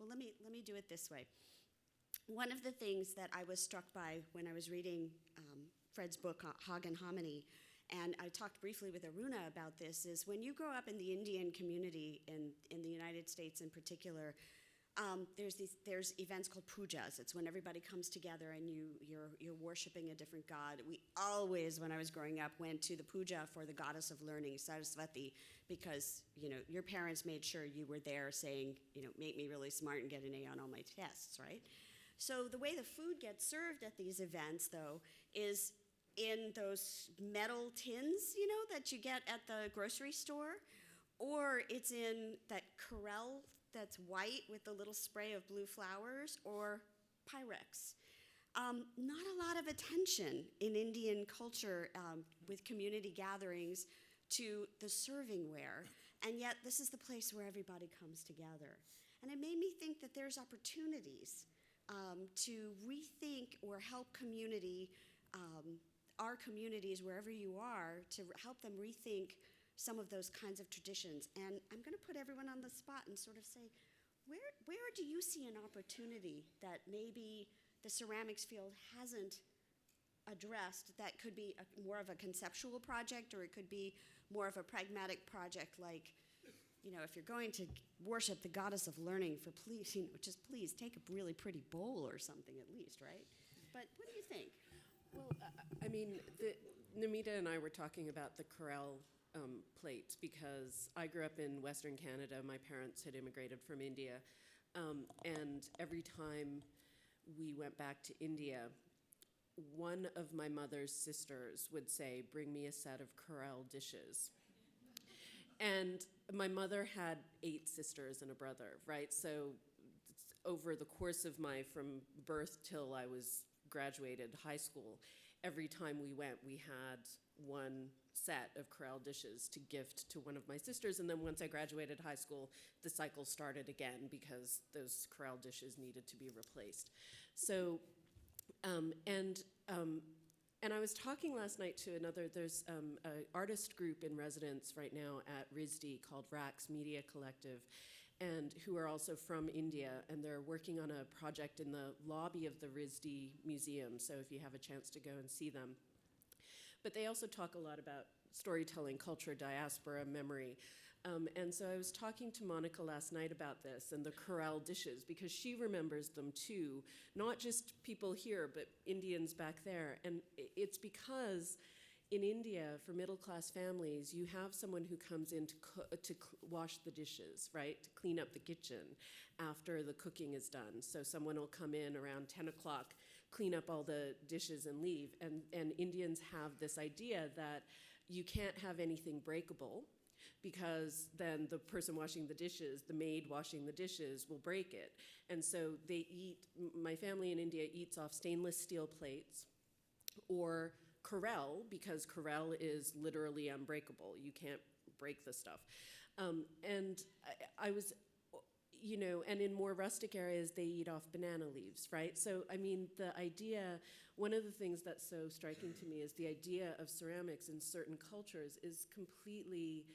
let me do it this way. One of the things that I was struck by when I was reading Fred's book, Hog and Hominy, and I talked briefly with Aruna about this, is when you grow up in the Indian community in the United States in particular, there's events called pujas. It's when everybody comes together and you're worshiping a different god. We always, when I was growing up, went to the puja for the goddess of learning, Saraswati, because your parents made sure you were there saying, make me really smart and get an A on all my tests, right? So the way the food gets served at these events, though, is in those metal tins, that you get at the grocery store, or it's in that Corelle that's white with the little spray of blue flowers, or Pyrex. Not a lot of attention in Indian culture with community gatherings to the servingware, and yet this is the place where everybody comes together. And it made me think that there's opportunities to rethink or help our communities, wherever you are, to help them rethink some of those kinds of traditions. And I'm going to put everyone on the spot and sort of say, where do you see an opportunity that maybe the ceramics field hasn't addressed, that could be more of a conceptual project, or it could be more of a pragmatic project, like, if you're going to worship the goddess of learning, just please take a really pretty bowl or something at least, right? But what do you think? Well, Namita and I were talking about the Corelle plates because I grew up in Western Canada. My parents had immigrated from India. And every time we went back to India, one of my mother's sisters would say, "Bring me a set of Corelle dishes." And my mother had 8 sisters and a brother, right? So over the course of my, from birth till I was graduated high school, every time we went, we had one set of Corelle dishes to gift to one of my sisters. And then once I graduated high school, the cycle started again because those Corelle dishes needed to be replaced. So, and I was talking last night to there's an artist group in residence right now at RISD called Rax Media Collective, and who are also from India, and they're working on a project in the lobby of the RISD Museum, so if you have a chance to go and see them. But they also talk a lot about storytelling, culture, diaspora, memory. And so I was talking to Monica last night about this and the Corelle dishes, because she remembers them too, not just people here, but Indians back there. And it's because in India, for middle-class families, you have someone who comes in to wash the dishes, right, to clean up the kitchen after the cooking is done. So someone will come in around 10 o'clock, clean up all the dishes and leave. And Indians have this idea that you can't have anything breakable, because then the person washing the dishes, the maid washing the dishes, will break it. And so they eat, my family in India eats off stainless steel plates or Corelle, because Corelle is literally unbreakable. You can't break the stuff. And I was, you know, and in more rustic areas, they eat off banana leaves, right? So, I mean, the idea, one of the things that's so striking to me is the idea of ceramics in certain cultures is completely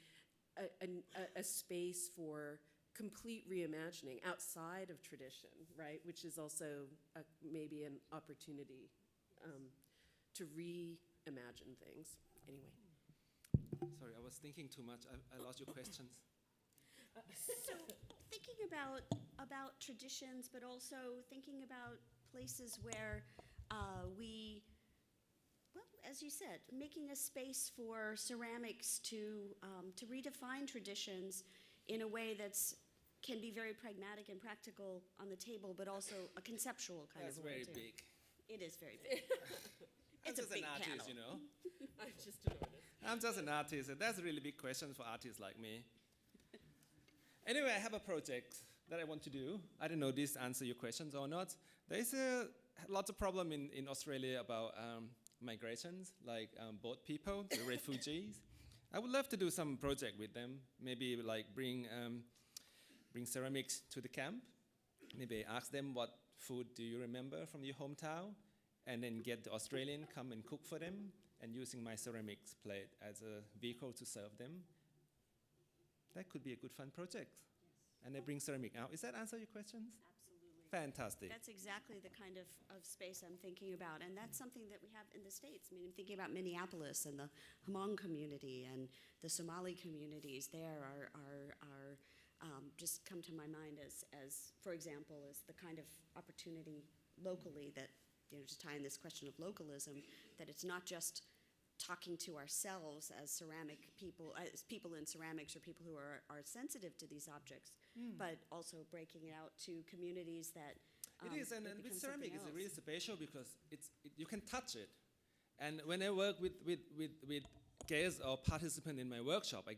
a space for complete reimagining outside of tradition, right? Which is also maybe an opportunity to reimagine things. Anyway. Sorry, I was thinking too much. I lost your questions. So thinking about traditions, but also thinking about places where well, as you said, making a space for ceramics to redefine traditions in a way that's can be very pragmatic and practical on the table, but also a conceptual kind That's of way very too. big. It is very big. I'm It's a just big an artist, panel. you know. I'm just an artist. I'm just an artist, and that's a really big question for artists like me. Anyway, I have a project that I want to do. I don't know if this answers your questions or not. There is lots of problem in Australia about migrations, like boat people, the refugees. I would love to do some project with them. Maybe like bring ceramics to the camp. Maybe ask them what food do you remember from your hometown, and then get the Australian come and cook for them, and using my ceramics plate as a vehicle to serve them. That could be a good fun project. Yes. And they bring ceramic out. Is that answer your questions? Absolutely. Fantastic. That's exactly the kind of space I'm thinking about, and that's something that we have in the States. I mean, I'm thinking about Minneapolis and the Hmong community and the Somali communities there are just come to my mind as, for example, as the kind of opportunity locally that, you know, to tie in this question of localism, that it's not just talking to ourselves as ceramic people, as people in ceramics or people who are sensitive to these objects, but also breaking it out to communities that It is, and with becomes ceramic, something it's really else. special because you can touch it. And when I work with guests or participants in my workshop, I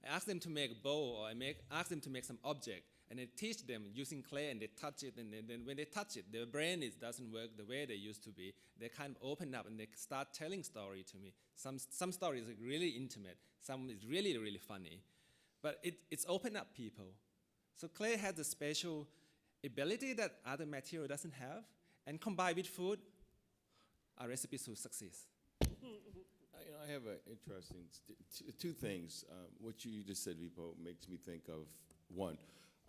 ask them to make a bowl, or ask them to make some object, and I teach them using clay, and they touch it, and then when they touch it, their brain doesn't work the way they used to be. They kind of open up and they start telling story to me. Some stories are really intimate, some is really, really funny, but it's open up people. So clay has a special ability that other material doesn't have, and combined with food, our recipes will succeed. You know, I have an interesting two things. What you just said, Vipo, makes me think of one.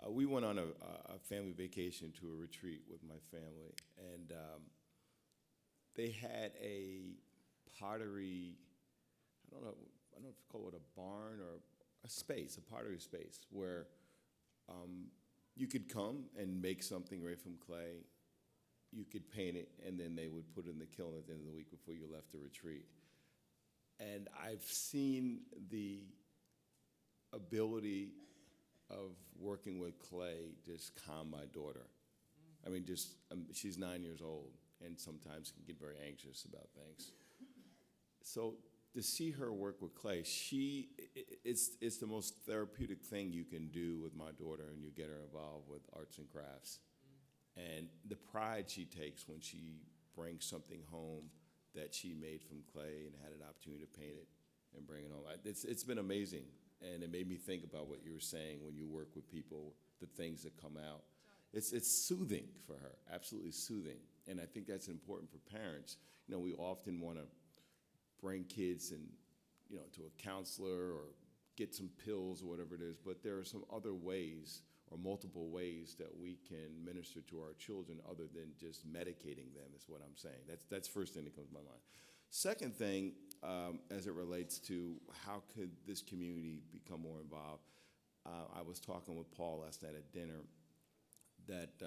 We went on a family vacation to a retreat with my family, and they had a pottery, I don't know if you call it a barn or a pottery space, where you could come and make something right from clay. You could paint it, and then they would put it in the kiln at the end of the week before you left the retreat. And I've seen the ability of working with clay just calm my daughter. I mean, just, she's 9 years old and sometimes can get very anxious about things. So to see her work with clay, it's the most therapeutic thing you can do with my daughter, and you get her involved with arts and crafts. And the pride she takes when she brings something home that she made from clay and had an opportunity to paint it and bring it home. It's been amazing, and it made me think about what you were saying when you work with people, the things that come out. It's soothing for her, absolutely soothing. And I think that's important for parents. You know, we often want to bring kids and, you know, to a counselor or get some pills or whatever it is, but there are some other ways or multiple ways that we can minister to our children other than just medicating them, is what I'm saying. That's first thing that comes to my mind. Second thing, as it relates to how could this community become more involved, I was talking with Paul last night at dinner that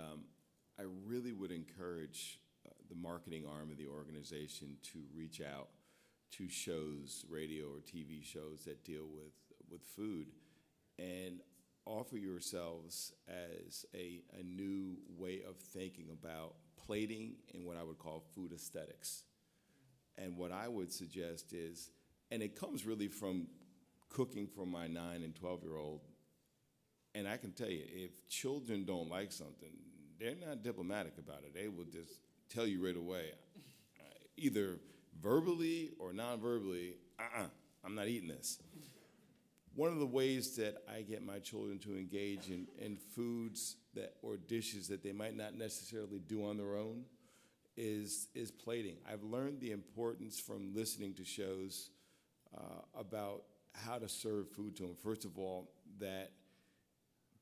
I really would encourage the marketing arm of the organization to reach out to shows, radio or TV shows that deal with food, and offer yourselves as a new way of thinking about plating and what I would call food aesthetics. And what I would suggest is, and it comes really from cooking for my 9 and 12-year-old, and I can tell you, if children don't like something, they're not diplomatic about it. They will just tell you right away, either verbally or non-verbally, I'm not eating this. One of the ways that I get my children to engage in foods that or dishes that they might not necessarily do on their own is plating. I've learned the importance from listening to shows about how to serve food to them. First of all, that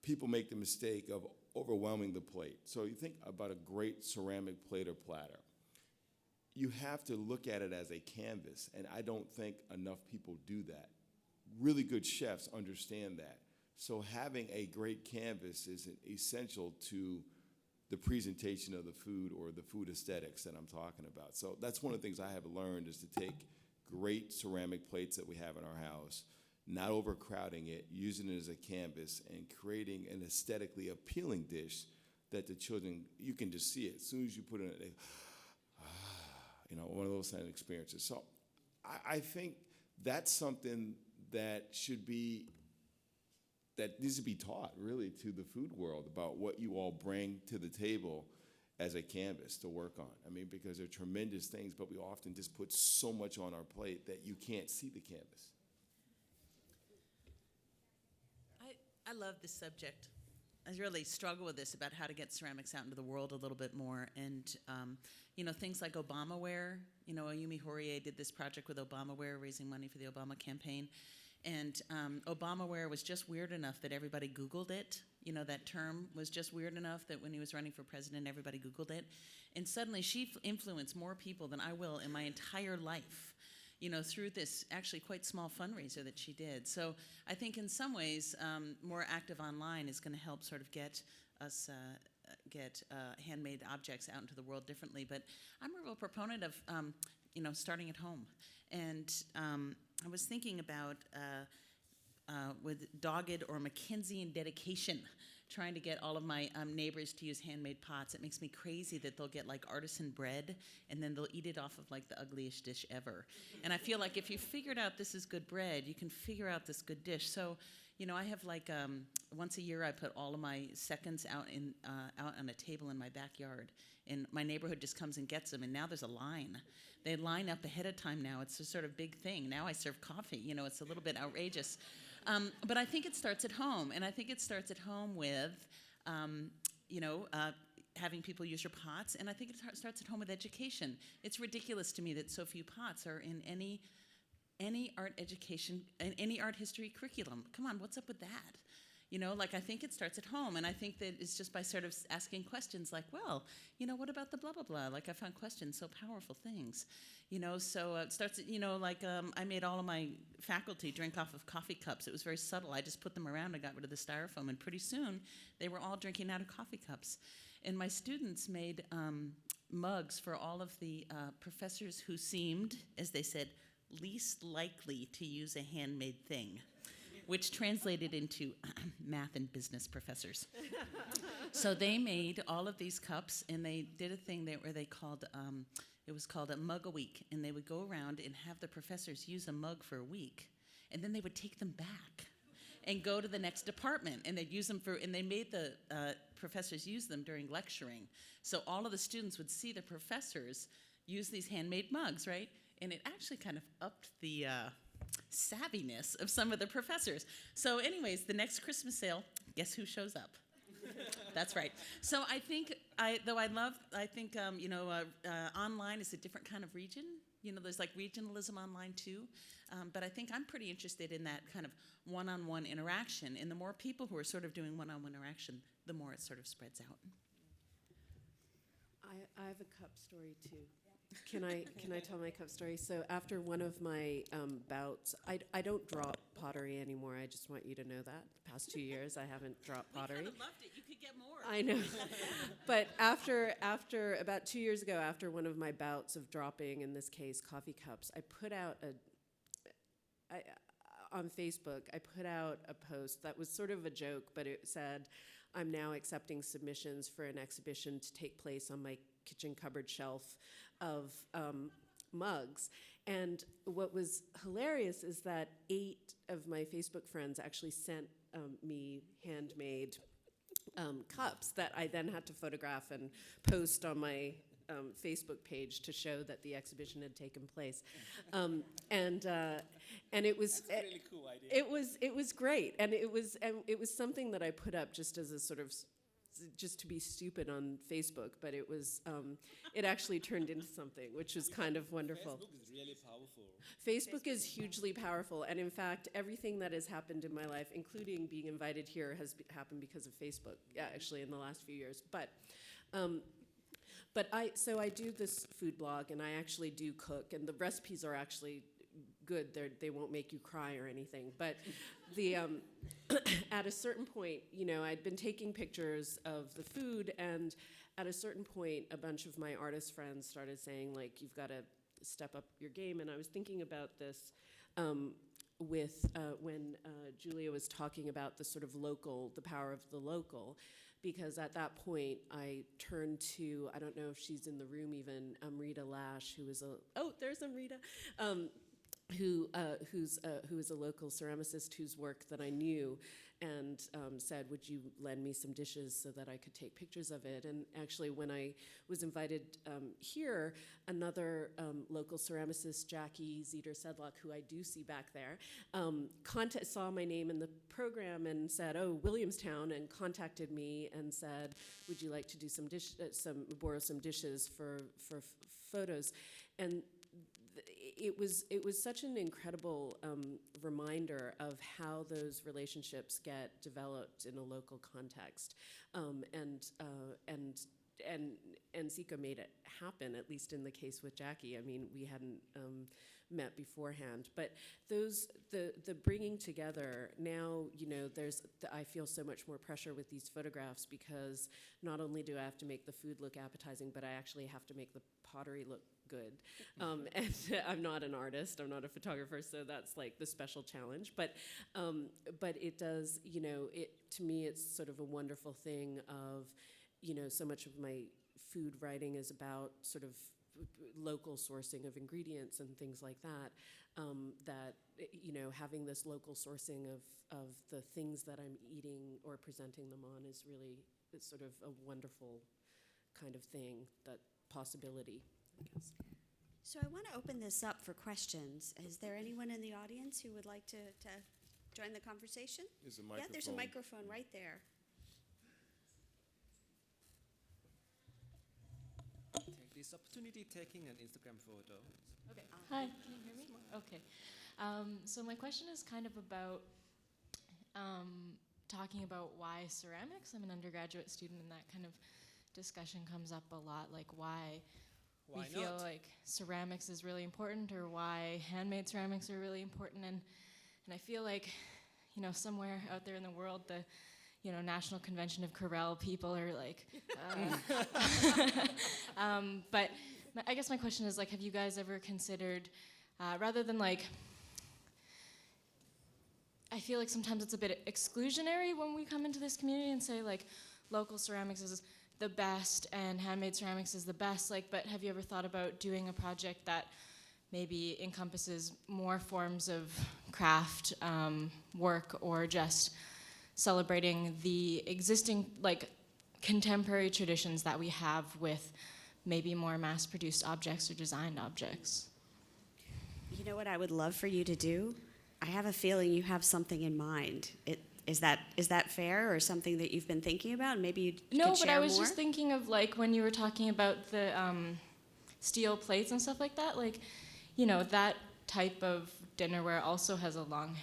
people make the mistake of overwhelming the plate. So you think about a great ceramic plate or platter. You have to look at it as a canvas, and I don't think enough people do that. Really good chefs understand that. So having a great canvas is essential to the presentation of the food or the food aesthetics that I'm talking about. So that's one of the things I have learned, is to take great ceramic plates that we have in our house, not overcrowding it, using it as a canvas, and creating an aesthetically appealing dish that the children, you can just see it. As soon as you put it in it, they, you know, one of those kind of experiences. So I think that's something that needs to be taught really to the food world, about what you all bring to the table as a canvas to work on. I mean, because they're tremendous things, but we often just put so much on our plate that you can't see the canvas. I love this subject. I really struggle with this, about how to get ceramics out into the world a little bit more. And, you know, things like Obamaware. You know, Ayumi Horie did this project with Obamaware, raising money for the Obama campaign. And Obamaware was just weird enough that everybody Googled it. You know, that term was just weird enough that when he was running for president, everybody Googled it. And suddenly she influenced more people than I will in my entire life, you know, through this actually quite small fundraiser that she did. So I think in some ways, more active online is going to help sort of get us, get handmade objects out into the world differently. But I'm a real proponent of, you know, starting at home. And I was thinking about, with dogged or Mackenzian dedication, trying to get all of my neighbors to use handmade pots. It makes me crazy that they'll get like artisan bread and then they'll eat it off of like the ugliest dish ever. And I feel like if you figured out this is good bread, you can figure out this good dish. So, you know, I have like once a year I put all of my seconds out on a table in my backyard, and my neighborhood just comes and gets them. And now there's a line. They line up ahead of time now. It's a sort of big thing. Now I serve coffee. You know, it's a little bit outrageous. But I think it starts at home, and I think it starts at home with, you know, having people use your pots, and I think it starts at home with education. It's ridiculous to me that so few pots are in any art education, any art history curriculum. Come on, what's up with that? You know, like, I think it starts at home, and I think that it's just by sort of asking questions like, well, you know, what about the blah, blah, blah? Like, I found questions, so powerful things. You know, so it starts, you know, like I made all of my faculty drink off of coffee cups. It was very subtle. I just put them around and got rid of the styrofoam, and pretty soon they were all drinking out of coffee cups. And my students made mugs for all of the professors who seemed, as they said, least likely to use a handmade thing, which translated into math and business professors. So they made all of these cups, and they did a thing where they called, it was called a mug a week, and they would go around and have the professors use a mug for a week, and then they would take them back and go to the next department, and they'd use them and they made the professors use them during lecturing. So all of the students would see the professors use these handmade mugs, right? And it actually kind of upped the savviness of some of the professors. So anyways, the next Christmas sale, guess who shows up? That's right. So I think, online is a different kind of region. You know, there's like regionalism online too. But I think I'm pretty interested in that kind of one-on-one interaction. And the more people who are sort of doing one-on-one interaction, the more it sort of spreads out. I have a cup story too. Can I tell my cup story? So after one of my bouts, I don't drop pottery anymore. I just want you to know that. The past 2 years, I haven't dropped pottery. We kind of loved it. You could get more. I know. But after about 2 years ago, after one of my bouts of dropping, in this case, coffee cups, I put out on Facebook, I put out a post that was sort of a joke, but it said, I'm now accepting submissions for an exhibition to take place on my kitchen cupboard shelf of mugs. And what was hilarious is that 8 of my Facebook friends actually sent me handmade cups that I then had to photograph and post on my Facebook page to show that the exhibition had taken place. And it was That's a really cool idea. it was great, and it was something that I put up just as a sort of just to be stupid on Facebook, but it was it actually turned into something which was kind of wonderful. Facebook is really powerful. Facebook is hugely powerful, and in fact, everything that has happened in my life, including being invited here, has happened because of Facebook. Yeah, actually, in the last few years, But I do this food blog, and I actually do cook, and the recipes are actually good. They won't make you cry or anything. But the at a certain point, you know, I'd been taking pictures of the food, and at a certain point, a bunch of my artist friends started saying, like, you've got to step up your game. And I was thinking about this when Julia was talking about the sort of the power of the local. Because at that point, I turned to, I don't know if she's in the room even, Amrita Lash, who is there's Amrita, who is a local ceramicist whose work that I knew, and said, would you lend me some dishes so that I could take pictures of it? And actually, when I was invited here, another local ceramicist, Jackie Zeter-Sedlock, who I do see back there, saw my name in the program and said, oh, Williamstown, and contacted me and said, would you like to do borrow some dishes for photos? And it was such an incredible reminder of how those relationships get developed in a local context, and Zico made it happen, at least in the case with Jackie. I mean, we hadn't met beforehand, but the bringing together now, you know, I feel so much more pressure with these photographs, because not only do I have to make the food look appetizing, but I actually have to make the pottery look good. And I'm not an artist, I'm not a photographer, so that's like the special challenge. But it does, you know, to me, it's sort of a wonderful thing of, you know, so much of my food writing is about sort of local sourcing of ingredients and things like that, that, you know, having this local sourcing of the things that I'm eating or presenting them on is really, it's sort of a wonderful kind of thing, that possibility, I guess. So I want to open this up for questions. Is there anyone in the audience who would like to join the conversation? There's a microphone. Yeah, there's a microphone right there. Take this opportunity taking an Instagram photo. Okay. Hi, can you hear me? Okay. So my question is kind of about talking about why ceramics. I'm an undergraduate student, and that kind of discussion comes up a lot, like why we feel like ceramics is really important, or why handmade ceramics are really important. And I feel like, you know, somewhere out there in the world, the, you know, National Convention of Corel people are like, but I guess my question is, like, have you guys ever considered rather than like, I feel like sometimes it's a bit exclusionary when we come into this community and say like, local ceramics is the best and handmade ceramics is the best. Like, but have you ever thought about doing a project that maybe encompasses more forms of craft work, or just celebrating the existing like contemporary traditions that we have with maybe more mass-produced objects or designed objects? You know what I would love for you to do? I have a feeling you have something in mind. Is that fair, or something that you've been thinking about? And maybe you could share more? No, but I was just thinking of like when you were talking about the steel plates and stuff like that. Like, you know, that type of dinnerware also has a long,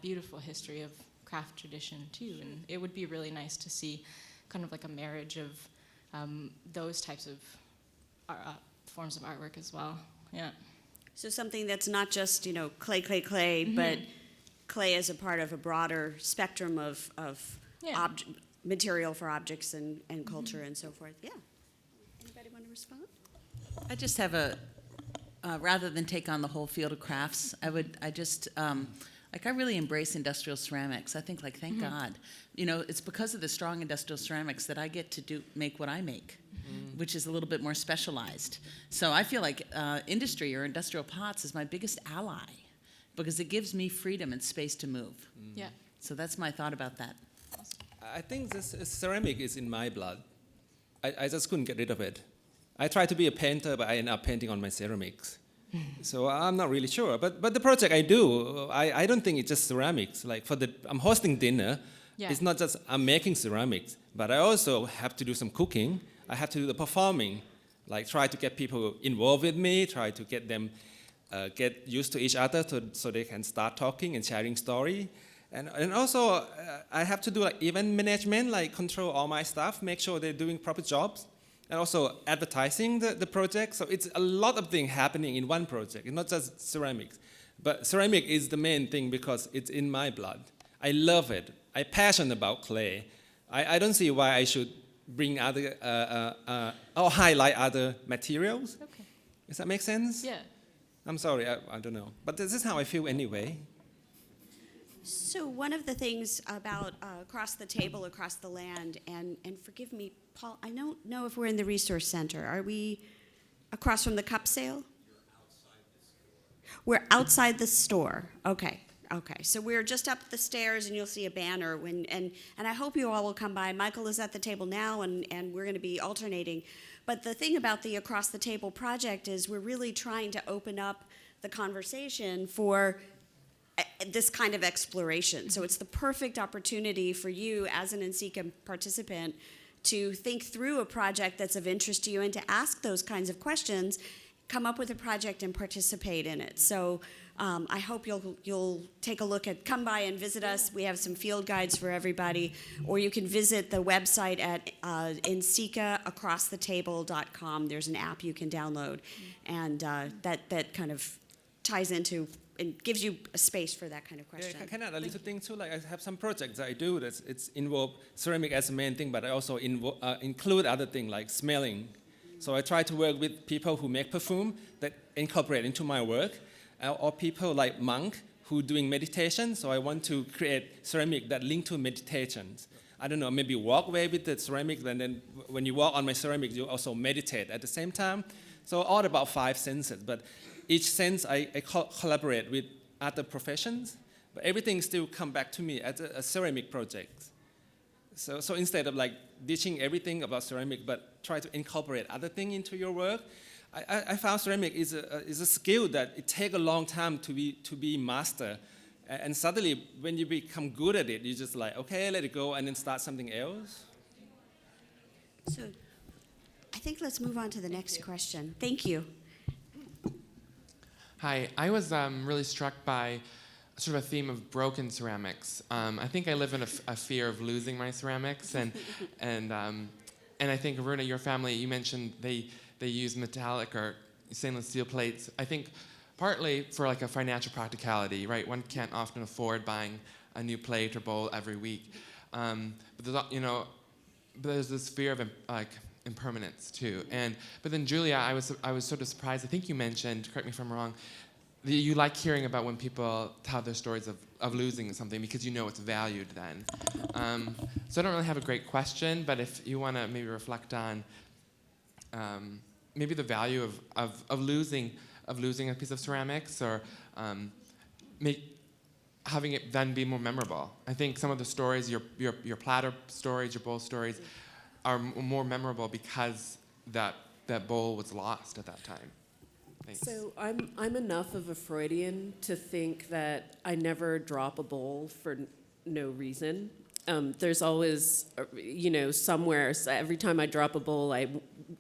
beautiful history of craft tradition too, and it would be really nice to see kind of like a marriage of those types of forms of artwork as well. Yeah. So something that's not just, you know, clay, but clay as a part of a broader spectrum of Yeah. material for objects and culture and so forth. Yeah. Anybody want to respond? I just have rather than take on the whole field of crafts, I really embrace industrial ceramics. I think, like, thank God. You know, it's because of the strong industrial ceramics that I get to make what I make, which is a little bit more specialized. So I feel like industry or industrial pots is my biggest ally, because it gives me freedom and space to move. Yeah. So that's my thought about that. I think this ceramic is in my blood. I just couldn't get rid of it. I tried to be a painter, but I ended up painting on my ceramics. So I'm not really sure. But the project I do, I don't think it's just ceramics. Like I'm hosting dinner. Yeah. It's not just I'm making ceramics, but I also have to do some cooking. I have to do the performing, like try to get people involved with me, try to get them get used to each other so they can start talking and sharing story. And also I have to do like event management, like control all my staff, make sure they're doing proper jobs. And also advertising the project. So it's a lot of things happening in one project. It's not just ceramics. But ceramic is the main thing because it's in my blood. I love it. I'm passionate about clay. I don't see why I should bring other, or highlight other materials. Okay. Does that make sense? Yeah. I'm sorry, I don't know. But this is how I feel anyway. So one of the things about across the table, across the land, and forgive me, Paul, I don't know if we're in the resource center. Are we across from the cup sale? We're outside the store. Okay. So we're just up the stairs, and you'll see a banner. And I hope you all will come by. Michael is at the table now, and we're going to be alternating. But the thing about the Across the Table project is we're really trying to open up the conversation for this kind of exploration. So it's the perfect opportunity for you as an NCECA participant to think through a project that's of interest to you and to ask those kinds of questions, come up with a project and participate in it. So I hope you'll take a look at, come by and visit us. We have some field guides for everybody, or you can visit the website at NCECAacrossthetable.com. There's an app you can download, and that kind of ties into and gives you a space for that kind of question. Yeah, can I add a little thing too? Like I have some projects that I do that it's involve ceramic as the main thing, but I also include other things like smelling. So I try to work with people who make perfume that incorporate into my work, or people like monk who doing meditation. So I want to create ceramic that link to meditations. I don't know, maybe walkway with the ceramic, and then when you walk on my ceramic, you also meditate at the same time. So all about 5 senses, but each sense I collaborate with other professions, but everything still come back to me as a ceramic project. So instead of like teaching everything about ceramic, but try to incorporate other things into your work, I found ceramic is a skill that it takes a long time to be master, and suddenly when you become good at it, you just like, okay, let it go, and then start something else. So I think let's move on to the next question. Thank you. Hi, I was really struck by sort of a theme of broken ceramics. I think I live in a fear of losing my ceramics, and I think, Aruna, your family, you mentioned they use metallic or stainless steel plates. I think partly for like a financial practicality, right? One can't often afford buying a new plate or bowl every week. But there's this fear of like impermanence too. But then Julia, I was sort of surprised. I think you mentioned, correct me if I'm wrong, you like hearing about when people tell their stories of losing something because you know it's valued then. So I don't really have a great question, but if you want to maybe reflect on maybe the value of losing a piece of ceramics, or having it then be more memorable. I think some of the stories, your platter stories, your bowl stories, are more memorable because that bowl was lost at that time. Thanks. So I'm enough of a Freudian to think that I never drop a bowl for no reason. There's always, somewhere, so every time I drop a bowl, I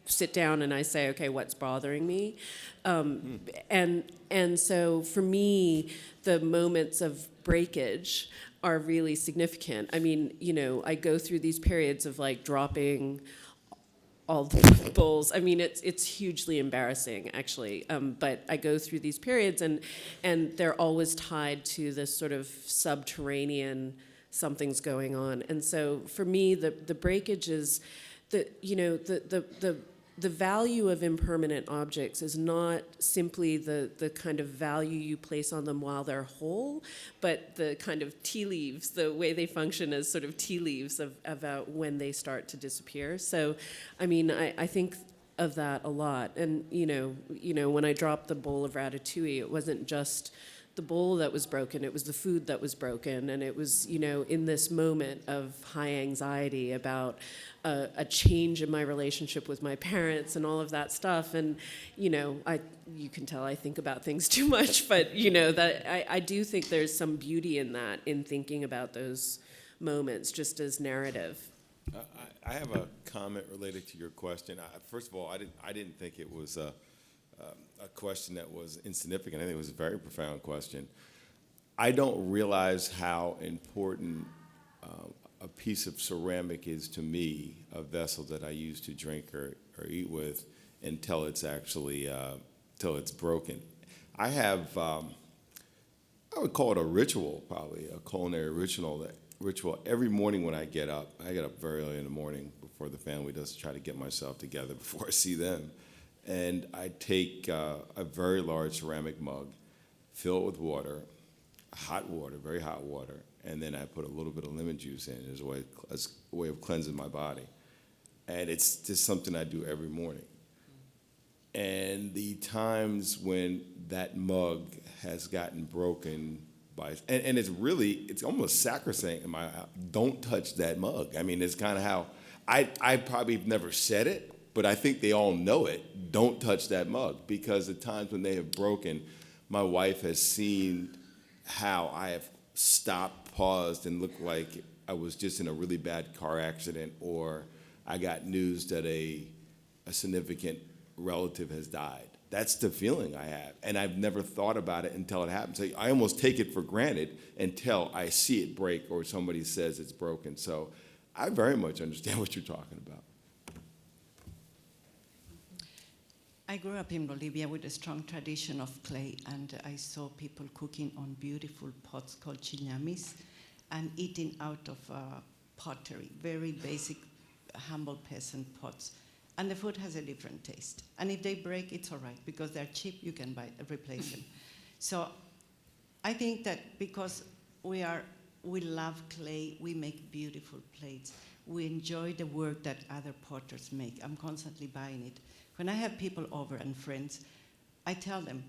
sit down and I say, okay, what's bothering me? And so for me, the moments of breakage are really significant. I mean, I go through these periods of like dropping all the bowls. I mean, it's hugely embarrassing, actually. But I go through these periods, and they're always tied to this sort of subterranean something's going on. And so for me, the breakage is the value of impermanent objects is not simply the kind of value you place on them while they're whole, but the kind of tea leaves, the way they function as sort of tea leaves about when they start to disappear. So, I mean, I think of that a lot. And, when I dropped the bowl of ratatouille, it wasn't just the bowl that was broken, it was the food that was broken. And it was, in this moment of high anxiety about a change in my relationship with my parents and all of that stuff. And, you can tell I think about things too much, but, that I do think there's some beauty in that, in thinking about those moments just as narrative. I have a comment related to your question. First of all, I didn't think it was a question that was insignificant. I think it was a very profound question. I don't realize how important a piece of ceramic is to me, a vessel that I use to drink or eat with, until it's actually till it's broken. I have I would call it a ritual, probably a culinary ritual. Every morning when I get up very early in the morning before the family does, to try to get myself together before I see them. And I take a very large ceramic mug, fill it with water, hot water, very hot water, and then I put a little bit of lemon juice in as a way of cleansing my body. And it's just something I do every morning. And the times when that mug has gotten broken and it's almost sacrosanct in my house, don't touch that mug. I mean, it's kind of how, I probably never said it, but I think they all know it. Don't touch that mug, because the times when they have broken, my wife has seen how I have stopped, paused, and looked like I was just in a really bad car accident, or I got news that a significant relative has died. That's the feeling I have, and I've never thought about it until it happens. So I almost take it for granted until I see it break or somebody says it's broken. So I very much understand what you're talking about. I grew up in Bolivia with a strong tradition of clay, and I saw people cooking on beautiful pots called chiñamis and eating out of pottery, very basic, humble peasant pots. And the food has a different taste. And if they break, it's all right, because they're cheap, you can replace them. So I think that because we love clay, we make beautiful plates. We enjoy the work that other potters make. I'm constantly buying it. When I have people over and friends, I tell them,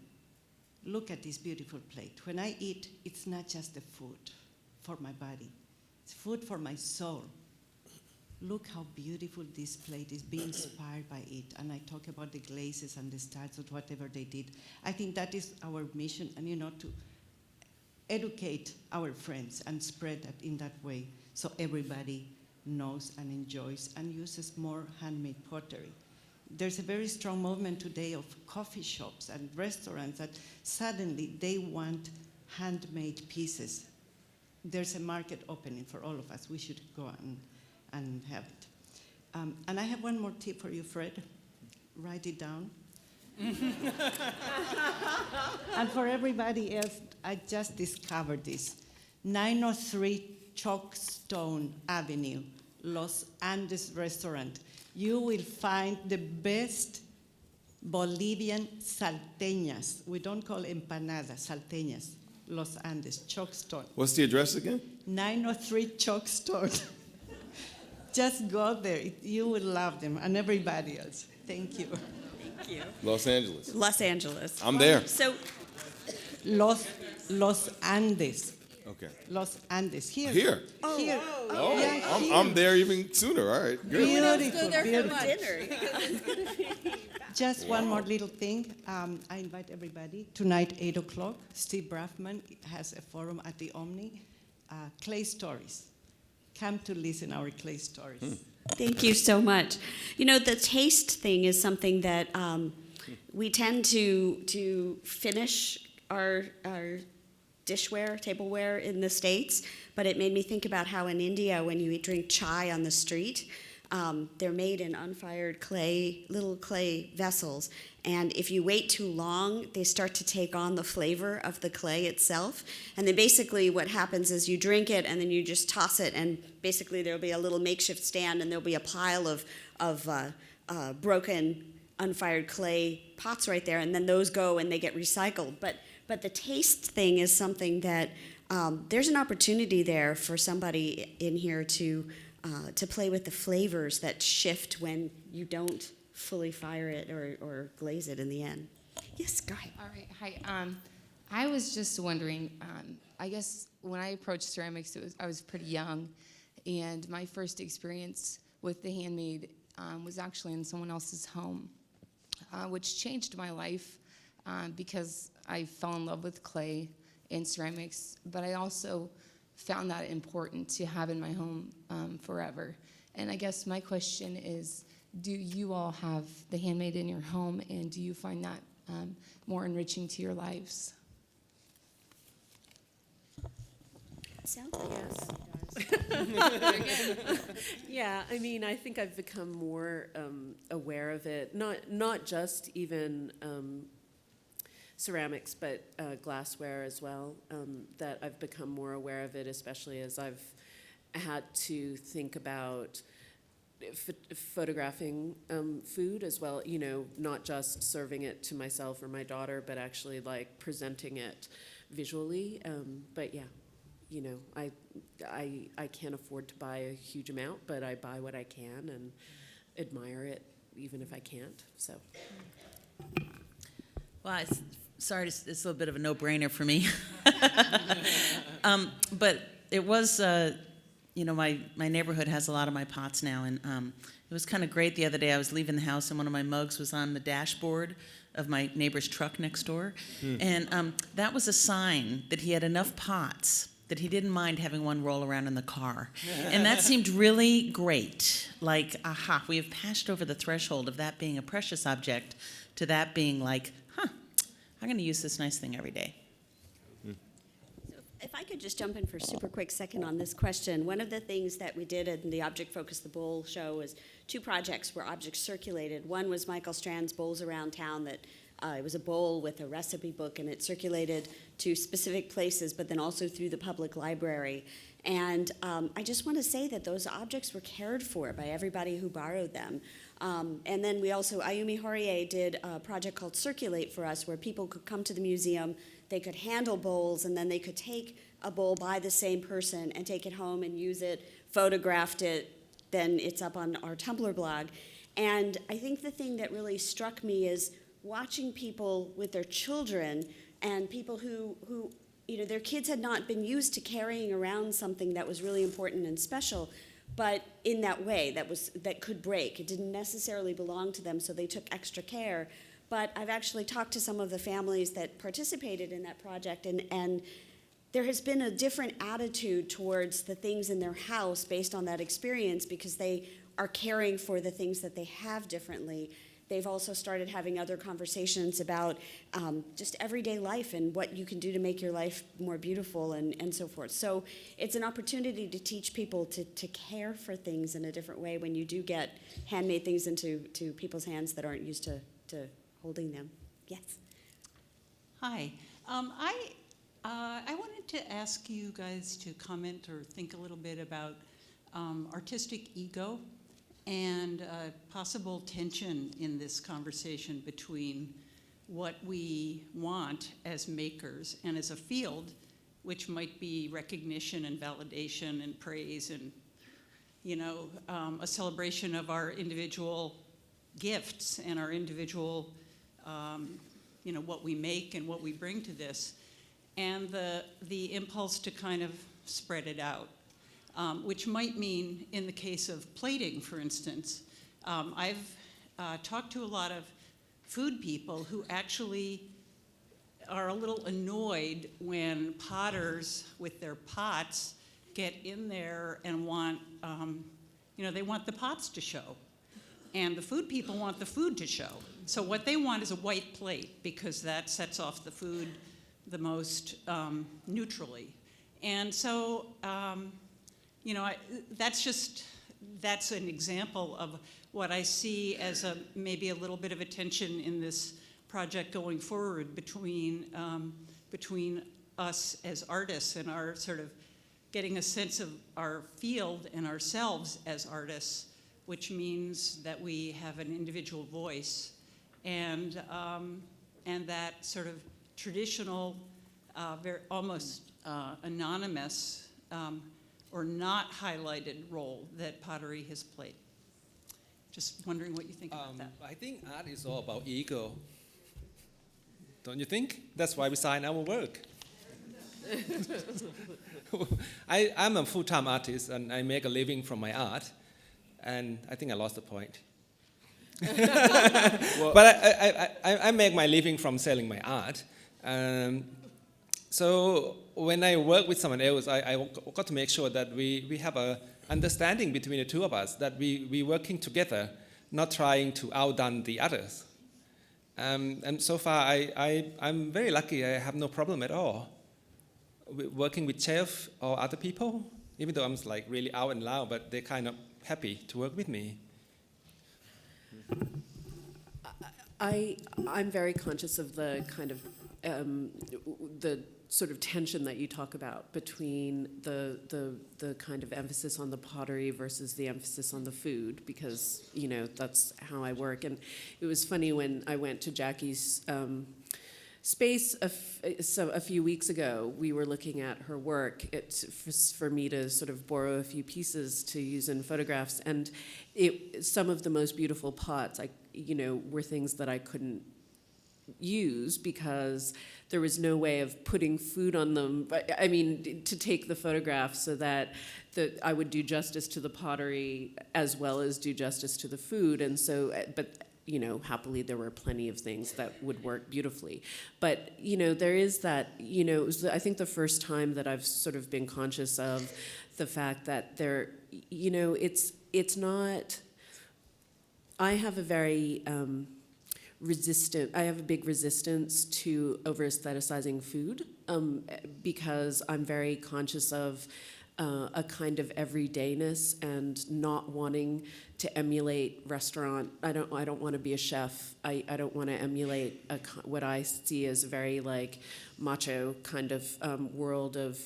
look at this beautiful plate. When I eat, it's not just the food for my body. It's food for my soul. Look how beautiful this plate is, be inspired by it. And I talk about the glazes and the styles of whatever they did. I think that is our mission, and to educate our friends and spread that in that way, so everybody knows and enjoys and uses more handmade pottery. There's a very strong movement today of coffee shops and restaurants that suddenly they want handmade pieces. There's a market opening for all of us. We should go and have it. And I have one more tip for you, Fred. Write it down. And for everybody else, I just discovered this. 903 Chalkstone Avenue, Los Andes Restaurant. You will find the best Bolivian salteñas. We don't call empanadas, salteñas. Los Andes, Chalkstone. What's the address again? 903 Chalkstone. Just go there. You will love them, and everybody else. Thank you. Thank you. Los Angeles. Los Angeles. I'm there. So, Los Andes. Okay. Los Andes. Here. Here. Here. Oh, Yeah, I'm there even sooner. All right, good. Beautiful, there for beautiful. dinner. Just one more little thing. I invite everybody. Tonight, 8 o'clock, Steve Braffman has a forum at the Omni. Clay Stories. Come to listen our clay stories. Thank you so much. You know, the taste thing is something that we tend to finish our dishware, tableware in the States, but it made me think about how in India, when you drink chai on the street, they're made in unfired clay, little clay vessels. And if you wait too long, they start to take on the flavor of the clay itself. And then basically what happens is you drink it and then you just toss it, and basically there'll be a little makeshift stand and there'll be a pile of broken, unfired clay pots right there, and then those go and they get recycled. But the taste thing is something that there's an opportunity there for somebody in here to play with the flavors that shift when you don't fully fire it or glaze it in the end. Yes, go ahead. All right, hi. I was just wondering, I guess when I approached ceramics, I was pretty young, and my first experience with the handmade was actually in someone else's home, which changed my life because I fell in love with clay and ceramics, but I also found that important to have in my home forever. And I guess my question is, do you all have the handmade in your home, and do you find that more enriching to your lives? Sounds like yes. Yeah, I mean, I think I've become more aware of it, not just even ceramics, but glassware as well, that I've become more aware of it, especially as I've had to think about photographing food as well, you know, not just serving it to myself or my daughter, but actually like presenting it visually. But yeah, you know, I can't afford to buy a huge amount, but I buy what I can and admire it even if I can't, so. Well, sorry, it's a little bit of a no-brainer for me. But it was, you know, my neighborhood has a lot of my pots now, and it was kind of great the other day. I was leaving the house, and one of my mugs was on the dashboard of my neighbor's truck next door. And that was a sign that he had enough pots that he didn't mind having one roll around in the car. And that seemed really great. Like, aha, we have passed over the threshold of that being a precious object to that being like, I'm going to use this nice thing every day. So if I could just jump in for a super quick second on this question. One of the things that we did in the Object Focus the Bowl show was 2 projects where objects circulated. One was Michael Strand's Bowls Around Town, that it was a bowl with a recipe book, and it circulated to specific places, but then also through the public library. And I just want to say that those objects were cared for by everybody who borrowed them. And then we also, Ayumi Horie did a project called Circulate for us, where people could come to the museum, they could handle bowls, and then they could take a bowl by the same person and take it home and use it, photographed it, then it's up on our Tumblr blog. And I think the thing that really struck me is watching people with their children and people who you know, their kids had not been used to carrying around something that was really important and special, but in that way, that could break. It didn't necessarily belong to them, so they took extra care. But I've actually talked to some of the families that participated in that project, and there has been a different attitude towards the things in their house based on that experience, because they are caring for the things that they have differently. They've also started having other conversations about just everyday life and what you can do to make your life more beautiful and so forth. So it's an opportunity to teach people to care for things in a different way when you do get handmade things into people's hands that aren't used to holding them. Yes? Hi. I wanted to ask you guys to comment or think a little bit about artistic ego and possible tension in this conversation between what we want as makers and as a field, which might be recognition and validation and praise and, you know, a celebration of our individual gifts and our individual, you know, what we make and what we bring to this, and the impulse to kind of spread it out, which might mean, in the case of plating, for instance, I've talked to a lot of food people who actually are a little annoyed when potters with their pots get in there and want, you know, they want the pots to show. And the food people want the food to show. So what they want is a white plate, because that sets off the food the most neutrally. And so, you know, that's an example of what I see as maybe a little bit of a tension in this project going forward between us as artists and our sort of getting a sense of our field and ourselves as artists, which means that we have an individual voice, and that sort of traditional, very almost anonymous or not highlighted role that pottery has played. Just wondering what you think about that. I think art is all about ego. Don't you think? That's why we sign our work. I'm a full-time artist, and I make a living from my art, and I think I lost the point. But I make my living from selling my art. So when I work with someone else, I got to make sure that we have a understanding between the two of us, that we working together, not trying to outdone the others. And so far, I'm very lucky. I have no problem at all working with chefs or other people, even though I'm like really out and loud, but they're kind of happy to work with me. I'm very conscious of the kind of the sort of tension that you talk about between the kind of emphasis on the pottery versus the emphasis on the food, because, you know, that's how I work. And it was funny when I went to Jackie's space a few weeks ago. We were looking at her work for me to sort of borrow a few pieces to use in photographs, and some of the most beautiful pots, were things that I couldn't use because there was no way of putting food on them. But I mean, to take the photograph so that I would do justice to the pottery as well as do justice to the food. And so, but happily there were plenty of things that would work beautifully. But there is that. It was, I think, the first time that I've sort of been conscious of the fact that there, it's not. I have a very I have a big resistance to over-aestheticizing food because I'm very conscious of a kind of everydayness and not wanting to emulate restaurant. I don't want to be a chef. I don't want to emulate what I see as a very macho kind of world of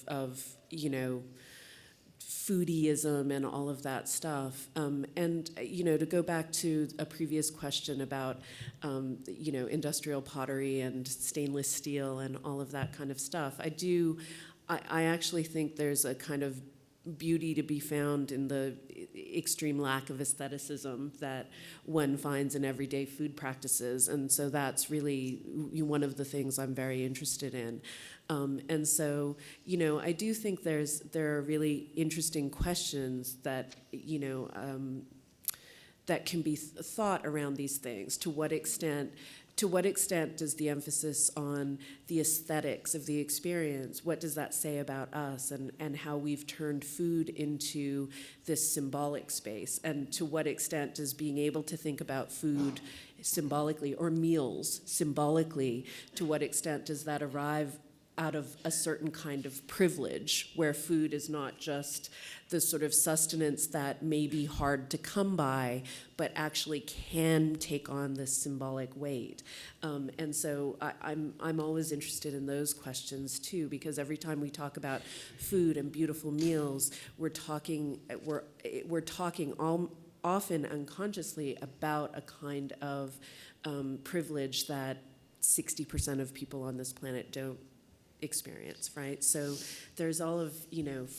foodieism and all of that stuff. And to go back to a previous question about industrial pottery and stainless steel and all of that kind of stuff, I actually think there's a kind of beauty to be found in the extreme lack of aestheticism that one finds in everyday food practices. And so that's really one of the things I'm very interested in. And so, I do think there are really interesting questions that, that can be thought around these things. To what extent does the emphasis on the aesthetics of the experience, what does that say about us and how we've turned food into this symbolic space? And to what extent does being able to think about food symbolically or meals symbolically, to what extent does that arrive out of a certain kind of privilege where food is not just the sort of sustenance that may be hard to come by, but actually can take on this symbolic weight. And so I'm always interested in those questions too, because every time we talk about food and beautiful meals, we're talking often unconsciously about a kind of privilege that 60% of people on this planet don't experience, right? So there's all of,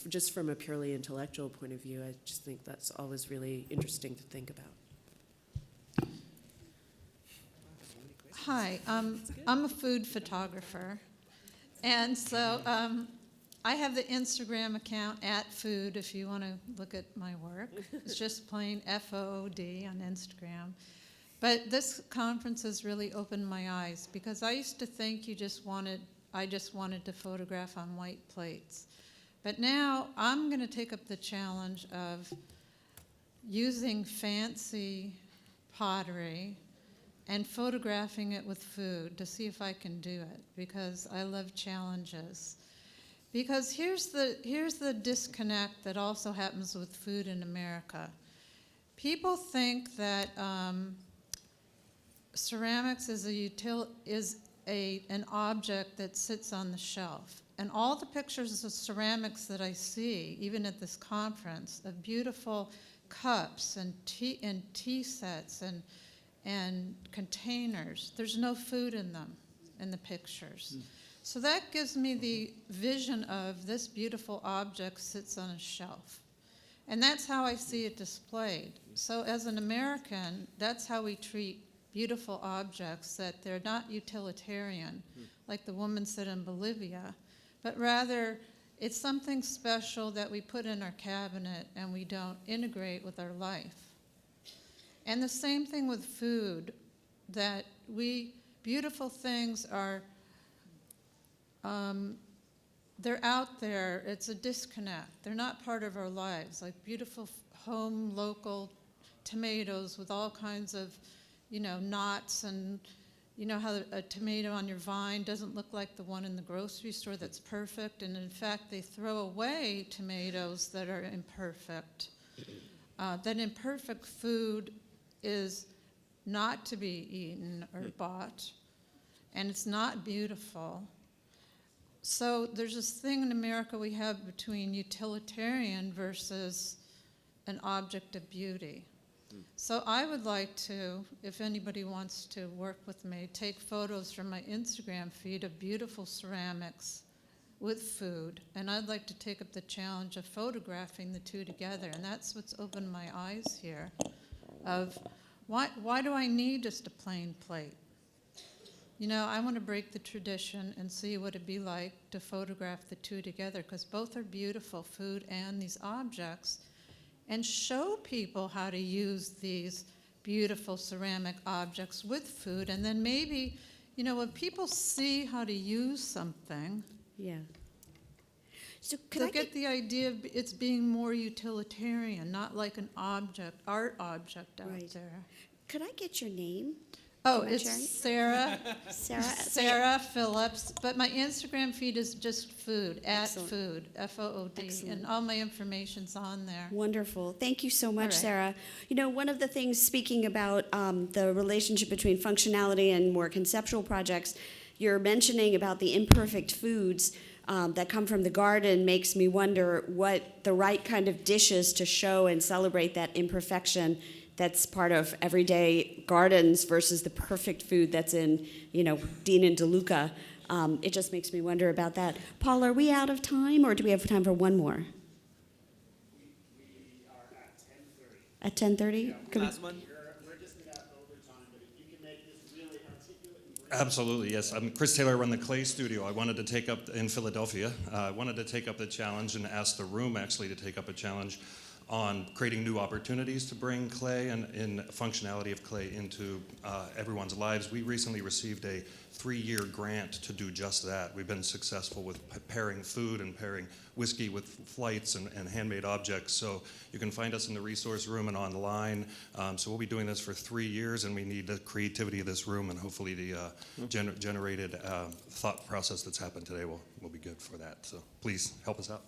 just from a purely intellectual point of view, I just think that's always really interesting to think about. Hi, I'm a food photographer, and so I have the Instagram account @food if you want to look at my work. It's just plain FOOD on Instagram. But this conference has really opened my eyes, because I used to think I just wanted to photograph on white plates. But now I'm going to take up the challenge of using fancy pottery and photographing it with food to see if I can do it, because I love challenges. Because here's the disconnect that also happens with food in America. People think that ceramics is an object that sits on the shelf. And all the pictures of ceramics that I see, even at this conference, of beautiful cups and tea sets and containers, there's no food in them in the pictures. So that gives me the vision of this beautiful object sits on a shelf. And that's how I see it displayed. So as an American, that's how we treat beautiful objects, that they're not utilitarian, like the woman said in Bolivia, but rather it's something special that we put in our cabinet and we don't integrate with our life. And the same thing with food, that beautiful things are, they're out there, it's a disconnect. They're not part of our lives, like beautiful home, local tomatoes with all kinds of, knots, and how a tomato on your vine doesn't look like the one in the grocery store that's perfect, and in fact they throw away tomatoes that are imperfect. That imperfect food is not to be eaten or bought, and it's not beautiful. So there's this thing in America we have between utilitarian versus an object of beauty. So I would like to, if anybody wants to work with me, take photos from my Instagram feed of beautiful ceramics with food, and I'd like to take up the challenge of photographing the two together, and that's what's opened my eyes here, of why do I need just a plain plate? I want to break the tradition and see what it'd be like to photograph the two together, because both are beautiful, food and these objects, and show people how to use these beautiful ceramic objects with food. And then maybe, when people see how to use something, So they'll get the idea of it's being more utilitarian, not like an art object out there. Could I get your name? Oh, Do you mind it's sharing? Sarah. Sarah. Sarah Phillips. But my Instagram feed is just food, Excellent. @food, FOOD, Excellent. and all my information's on there. Wonderful. Thank you so much, right. Sarah. One of the things, speaking about the relationship between functionality and more conceptual projects, you're mentioning about the imperfect foods that come from the garden makes me wonder what the right kind of dishes to show and celebrate that imperfection that's part of everyday gardens versus the perfect food that's in, Dean and DeLuca. It just makes me wonder about that. Paul, are we out of time, or do we have time for one more? We are at 10:30. At 10:30? Last one. We're just about over time, but if you can make this really articulate and brief. Absolutely, yes. I'm Chris Taylor, I run the Clay Studio. I wanted to take up, in Philadelphia, I wanted to take up the challenge and ask the room actually to take up a challenge on creating new opportunities to bring clay and functionality of clay into everyone's lives. We recently received a 3-year grant to do just that. We've been successful with pairing food and pairing whiskey with flights and handmade objects. So you can find us in the resource room and online. So we'll be doing this for 3 years, and we need the creativity of this room, and hopefully the generated thought process that's happened today will be good for that. So please help us out.